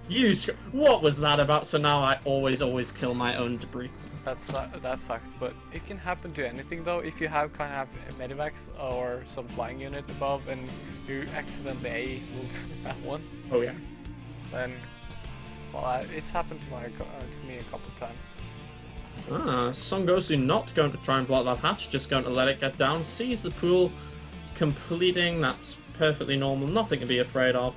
What was that about? So now I always kill my own debris. that sucks, but it can happen to anything though. If you have kind of medivacs or some flying unit above and you accidentally A-move that one, Oh yeah. then, well, it's happened to me a couple of times. Songosu not going to try and block that hatch, just going to let it get down, sees the pool completing, that's perfectly normal, nothing to be afraid of.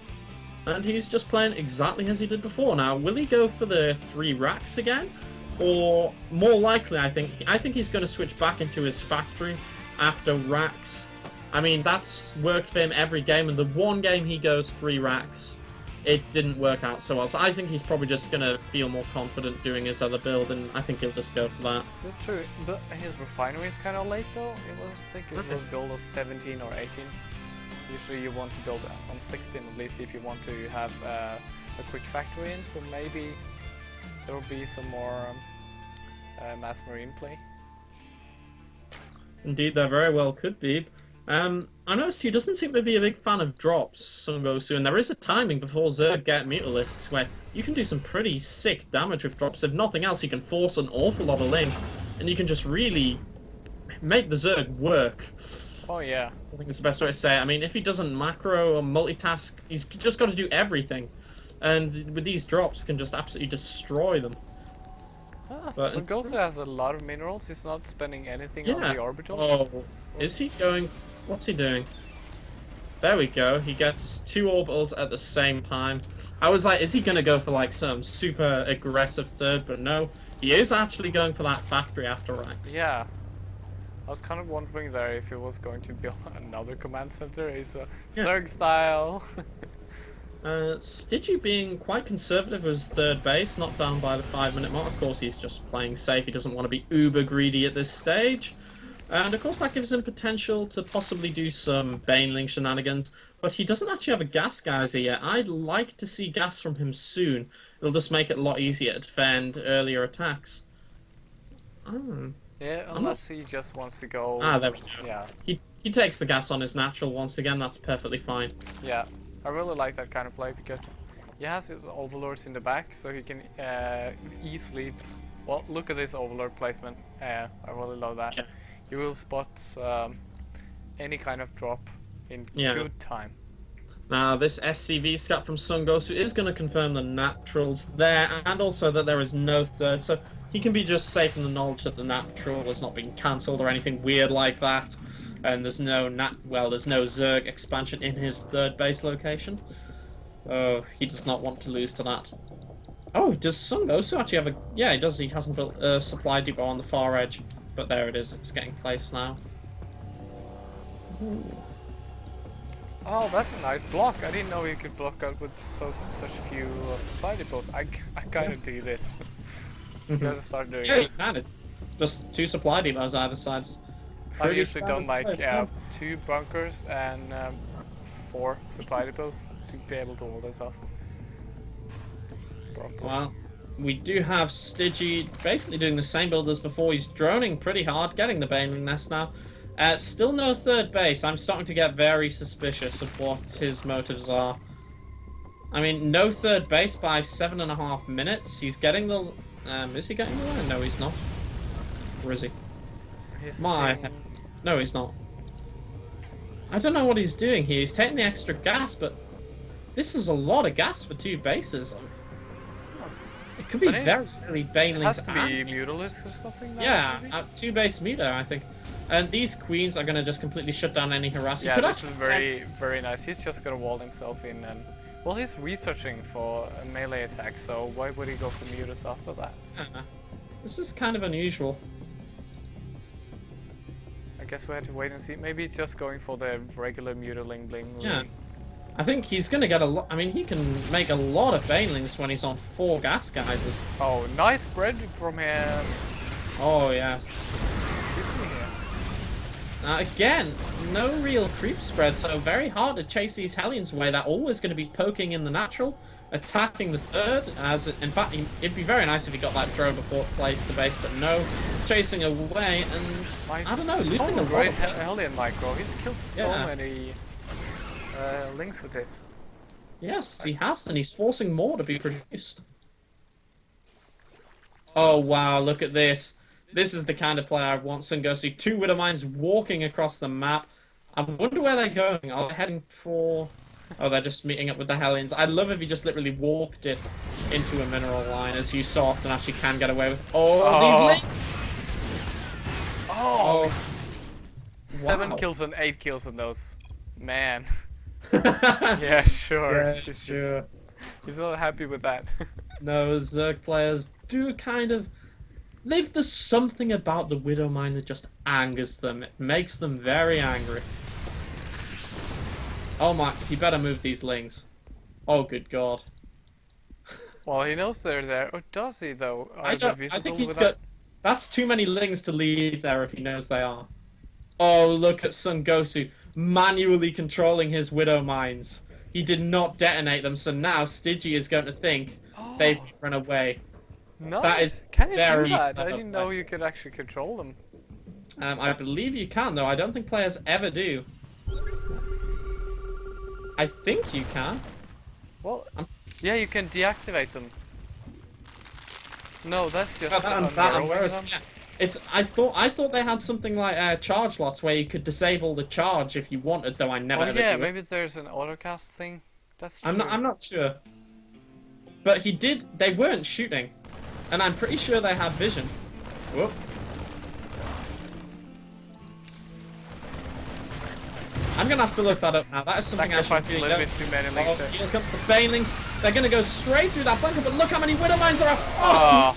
And he's just playing exactly as he did before. Now, will he go for the 3 racks again? Or, more likely, I think he's going to switch back into his factory after racks. I mean, that's worked for him every game, and the one game he goes 3 racks, it didn't work out so well. So I think he's probably just going to feel more confident doing his other build, and I think he'll just go for that. This is true, but his refinery is kind of late though. I think it was built on 17 or 18. Usually you want to build on 16 at least if you want to have a quick factory in, so maybe there will be some more mass marine play. Indeed, there very well could be. I noticed he doesn't seem to be a big fan of drops, Songosu, and there is a timing before Zerg get Mutalisks where you can do some pretty sick damage with drops. If nothing else, you can force an awful lot of lanes, and you can just really make the Zerg work. Oh yeah. I think it's the best way to say it. I mean, if he doesn't macro or multitask, he's just got to do everything. And with these drops, can just absolutely destroy them. So Songosu has a lot of minerals, he's not spending anything on the orbitals. Oh, is he going... What's he doing? There we go, he gets 2 orbitals at the same time. I was like, is he going to go for like some super aggressive third? But no, he is actually going for that factory after ranks. Yeah. I was kind of wondering there if he was going to build another command center. It's a Zerg style. Stigi being quite conservative as third base, not down by the 5-minute mark. Of course, he's just playing safe. He doesn't want to be uber greedy at this stage. And of course, that gives him potential to possibly do some Baneling shenanigans. But he doesn't actually have a gas geyser yet. I'd like to see gas from him soon. It'll just make it a lot easier to defend earlier attacks. Oh. Yeah, unless he just wants to go... Ah, there we go. Yeah. He takes the gas on his natural once again, that's perfectly fine. Yeah, I really like that kind of play because he has his overlords in the back, so he can easily... Well, look at this overlord placement. I really love that. Yeah. You will spot any kind of drop in good time. Now, this SCV scat from Songosu is going to confirm the naturals there, and also that there is no third, so he can be just safe in the knowledge that the natural has not been cancelled or anything weird like that, and there's no there's no Zerg expansion in his third base location. Oh, he does not want to lose to that. Oh, does Songosu actually have a... Yeah, he does. He hasn't built a supply depot on the far edge, but there it is. It's getting placed now. Ooh. Oh, that's a nice block. I didn't know you could block out with such few supply depots. I kind of do this. Gotta start doing Yeah, it. you can. It. Just 2 supply depots either side. I usually done like 2 bunkers and 4 supply depots to be able to hold this off. Well, we do have Stigi basically doing the same build as before. He's droning pretty hard, getting the Baneling Nest now. Still no third base. I'm starting to get very suspicious of what his motives are. I mean, no third base by 7.5 minutes. He's getting the... is he getting the line? No, he's not. Or is he? No, he's not. I don't know what he's doing here. He's taking the extra gas, but this is a lot of gas for 2 bases. It could be very Banelings. It has to be Mutalisks or something? Yeah, 2 base meter, I think. And these queens are going to just completely shut down any harass. Yeah, this is very, very nice. He's just going to wall himself in and Well, he's researching for a melee attack, so why would he go for Mutas after that? This is kind of unusual. I guess we have to wait and see. Maybe just going for the regular Mutaling Bling. Yeah. I think he's going to get a lot. I mean, he can make a lot of Banelings when he's on 4 gas geysers. Oh, nice spread from him. Oh, yes. Again, no real creep spread, so very hard to chase these Hellions away. They're always going to be poking in the natural, attacking the third. As in fact, it'd be very nice if he got that drone before it placed the base, but no, chasing away, and I don't know, losing a great lot of Hellion micro. He's killed so many links with this. Yes, he has, and he's forcing more to be produced. Oh wow, look at this. This is the kind of player I want Sungosu. 2 Widowmines walking across the map. I wonder where they're going. Are they heading for... Oh, they're just meeting up with the Hellions. I'd love if he just literally walked it into a mineral line, as you so often actually can get away with. Oh, these links! Oh! Wow. 7 kills and 8 kills in those. Man. Yeah, sure. Yeah, sure. He's not happy with that. No, Zerg players do kind of... There's something about the Widowmine that just angers them. It makes them very angry. Oh my, he better move these lings. Oh, good God. Well, he knows they're there. Or does he, though? I think he's got... That's too many lings to leave there if he knows they are. Oh, look at Sungosu manually controlling his Widowmines. He did not detonate them, so now Stygia is going to think they've run away. No, that is can you very do that? I didn't know you could actually control them. I believe you can, though. I don't think players ever do. I think you can. Well, yeah, you can deactivate them. No, that's just yeah. It's. I thought they had something like charge lots where you could disable the charge if you wanted, though I never. Oh yeah, maybe there's an autocast thing. That's true. I'm not sure. But he did. They weren't shooting. And I'm pretty sure they had vision. Whoop. I'm gonna have to look that up now. That is something I should really know. Too many here come the Banelings. They're gonna go straight through that bunker, but look how many Widowmines there are! Oh!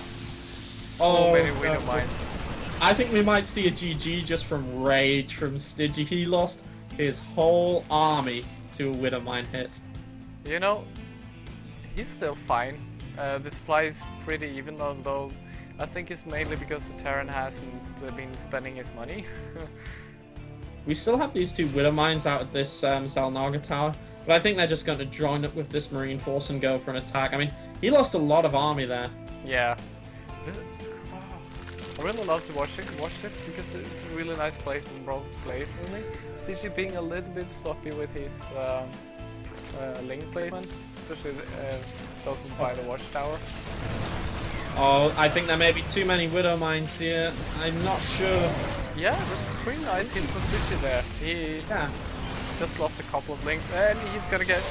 So many Widowmines. I think we might see a GG just from rage from Stygia. He lost his whole army to a Widowmine hit. You know, he's still fine. The supply is pretty even, although I think it's mainly because the Terran hasn't been spending his money. We still have these 2 Widowmines out at this Zalnaga tower, but I think they're just going to join up with this Marine force and go for an attack. I mean, he lost a lot of army there. Yeah. I really love to watch this because it's a really nice play from both players, really. Stygia being a little bit sloppy with his link placement, especially doesn't buy the watchtower. Oh, I think there may be too many Widowmines here. I'm not sure. Yeah, but pretty nice hit for Stygia there. He just lost a couple of links, and he's gonna get...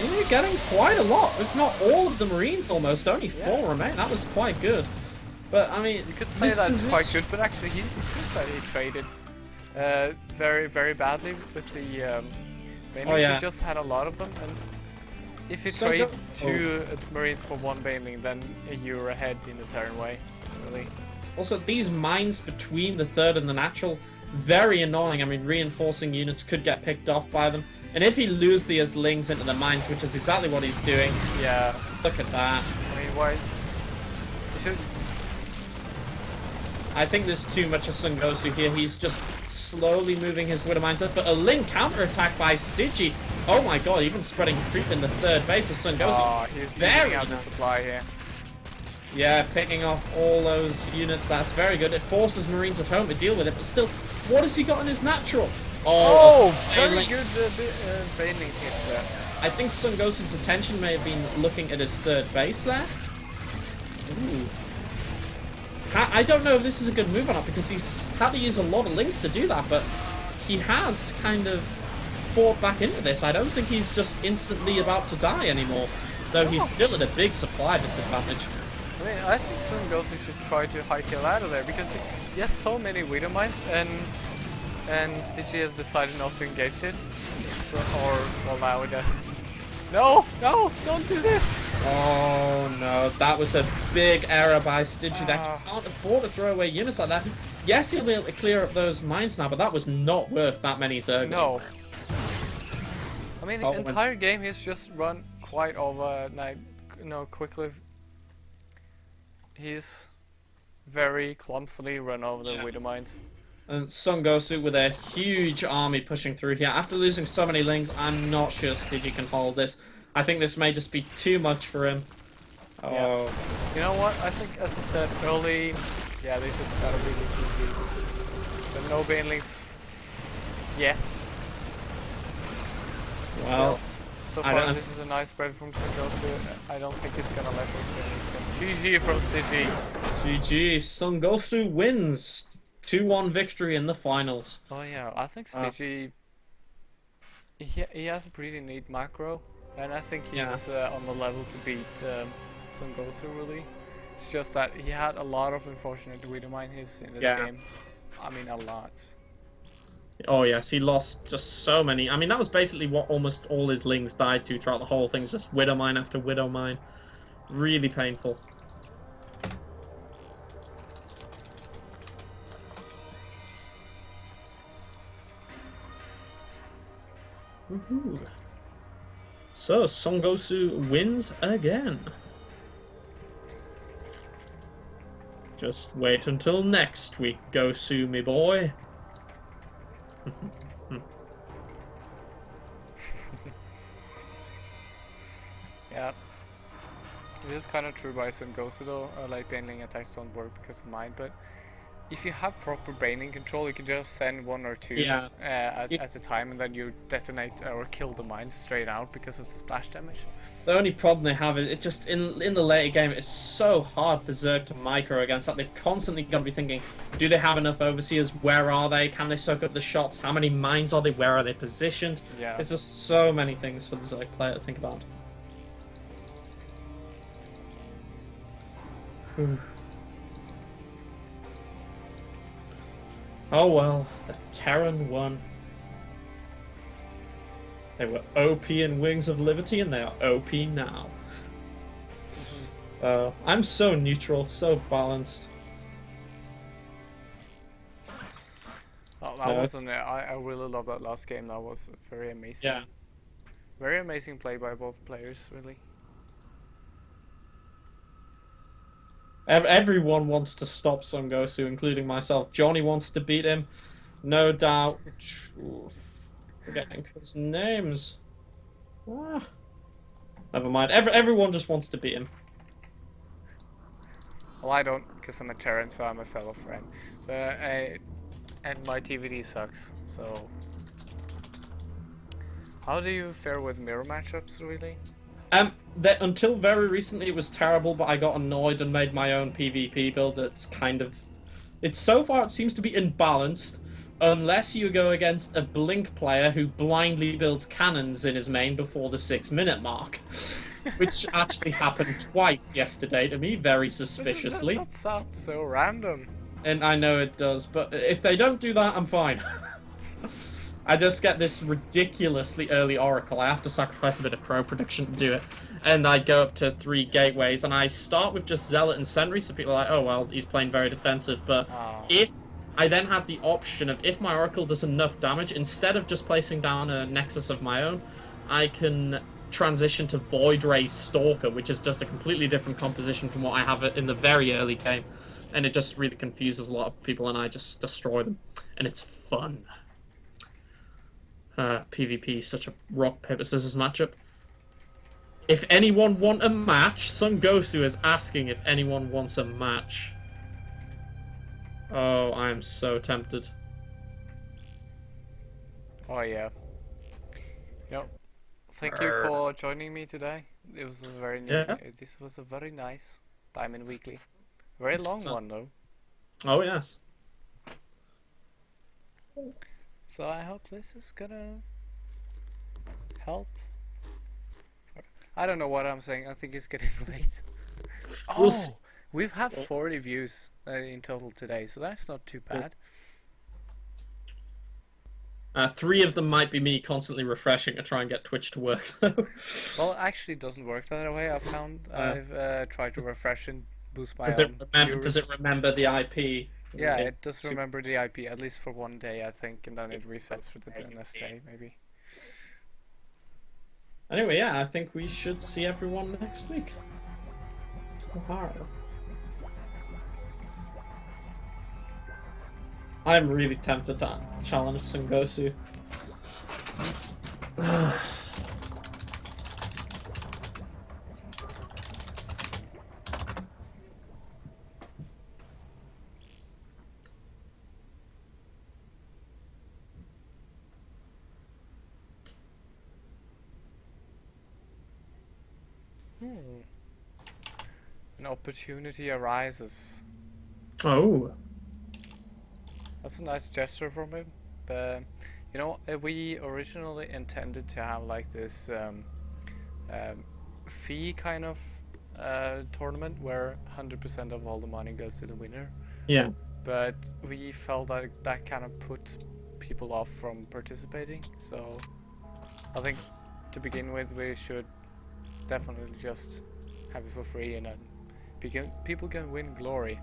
You're getting quite a lot, if not all of the Marines almost. Only 4 remain. That was quite good. But, I mean... You could say that's quite good, but actually it seems that he traded very, very badly with the... He just had a lot of them, and if you trade 2 Marines for 1 Baneling, then you're ahead in the Terran way, really. Also, these mines between the third and the natural, very annoying. I mean, reinforcing units could get picked off by them. And if he lures the lings into the mines, which is exactly what he's doing, yeah, look at that. I mean, why? You should... I think there's too much of Sungosu here. He's just slowly moving his Widowmines up, but a link counterattack by Stygia. Oh my god, even spreading creep in the third base of Sungosu. Oh, he's very out the supply here. Yeah, picking off all those units, that's very good. It forces Marines at home to deal with it, but still, what has he got in his natural? Oh, very good Banelings hits there. I think Sungosu's attention may have been looking at his third base there. Ooh. I don't know if this is a good move or not, because he's had to use a lot of links to do that, but he has kind of fought back into this. I don't think he's just instantly about to die anymore, though he's still at a big supply disadvantage. I mean, I think Sungosu should try to hightail out of there, because he has so many Widowmines, and Stygia has decided not to engage it. So, or well now we don't. No, no, don't do this. Oh no, that was a big error by Stidgy there. Ah. He can't afford to throw away units like that. Yes, he'll be able to clear up those mines now, but that was not worth that many Zerglings. No. I mean, the Oh, entire game he's just run quite over, like, quickly. He's very clumsily run over the Widow mines. And Sun Gosu with a huge army pushing through here. After losing so many lings, I'm not sure Stidgy can hold this. I think this may just be too much for him. Oh. Yeah. You know what? I think, as I said early, yeah, this is gotta be the GG. But no banelings yet. Well, so far this is a nice spread from Gosu. I don't think he's gonna let those banelings go. GG from Stidgy. GG. Sun Gosu wins. 2-1 victory in the finals. Oh yeah, I think Stidgy, he has a pretty neat macro. And I think he's on the level to beat Sun Gosu, really. It's just that he had a lot of unfortunate Widow mine hits in this game. I mean, a lot. Oh yes, he lost just so many. I mean, that was basically what almost all his lings died to throughout the whole thing. It's just Widow mine after Widow mine. Really painful. Woohoo. So, Sun Gosu wins again. Just wait until next week, Gosu, me boy. Yeah. It is kind of true by Sun Gosu though, like baneling attacks don't work because of mine, but if you have proper baneling control, you can just send one or two at a time, and then you detonate or kill the mines straight out because of the splash damage. The only problem they have is it's just in the later game, it's so hard for Zerg to micro against that. They've constantly got to be thinking, do they have enough overseers? Where are they? Can they soak up the shots? How many mines are they? Where are they positioned? Yeah. There's just so many things for the Zerg player to think about. Oh well, the Terran won. They were OP in Wings of Liberty, and they are OP now. I'm so neutral, so balanced. Oh, that was I really love that last game. That was very amazing. Yeah. Very amazing play by both players, really. Everyone wants to stop Sun Gosu, including myself. Johnny wants to beat him, no doubt. Forgetting his names. Never mind. Everyone just wants to beat him. Well, I don't, because I'm a Terran, so I'm a fellow friend. And my TVD sucks, so... How do you fare with mirror matchups, really? Until very recently it was terrible, but I got annoyed and made my own PvP build that's kind of... so far it seems to be imbalanced, unless you go against a Blink player who blindly builds cannons in his main before the 6-minute mark. Which actually happened twice yesterday to me, very suspiciously. That sounds so random. And I know it does, but if they don't do that, I'm fine. I just get this ridiculously early Oracle. I have to sacrifice a bit of Crow prediction to do it. And I go up to 3 gateways, and I start with just Zealot and Sentry, so people are like, oh, well, he's playing very defensive. But if I then have the option of, if my Oracle does enough damage, instead of just placing down a Nexus of my own, I can transition to Void Ray Stalker, which is just a completely different composition from what I have in the very early game. And it just really confuses a lot of people, and I just destroy them. And it's fun. PvP is such a rock, paper, scissors matchup. If anyone want a match, Sun Gosu is asking if anyone wants a match. Oh, I am so tempted. Oh yeah. Thank you for joining me today. It was a very this was a very nice Diamond Weekly. Very long one though. Oh yes. So I hope this is gonna help. I don't know what I'm saying. I think it's getting late. Oh, we've had 40 views in total today, so that's not too bad. 3 of them might be me constantly refreshing to try and get Twitch to work, though. Well, it actually doesn't work that way. I've found. I've tried to refresh and boost my Does own does it remember the IP? Yeah, it does remember the IP at least for one day, I think, and then it resets with the next day, maybe. Anyway, yeah, I think we should see everyone next week. I'm really tempted to challenge Sengosu. An opportunity arises. Oh. That's a nice gesture from him. But, you know, we originally intended to have like this fee kind of tournament where 100% of all the money goes to the winner. Yeah. But we felt like that kind of puts people off from participating. So I think to begin with, we should definitely just have it for free, and then people can win glory.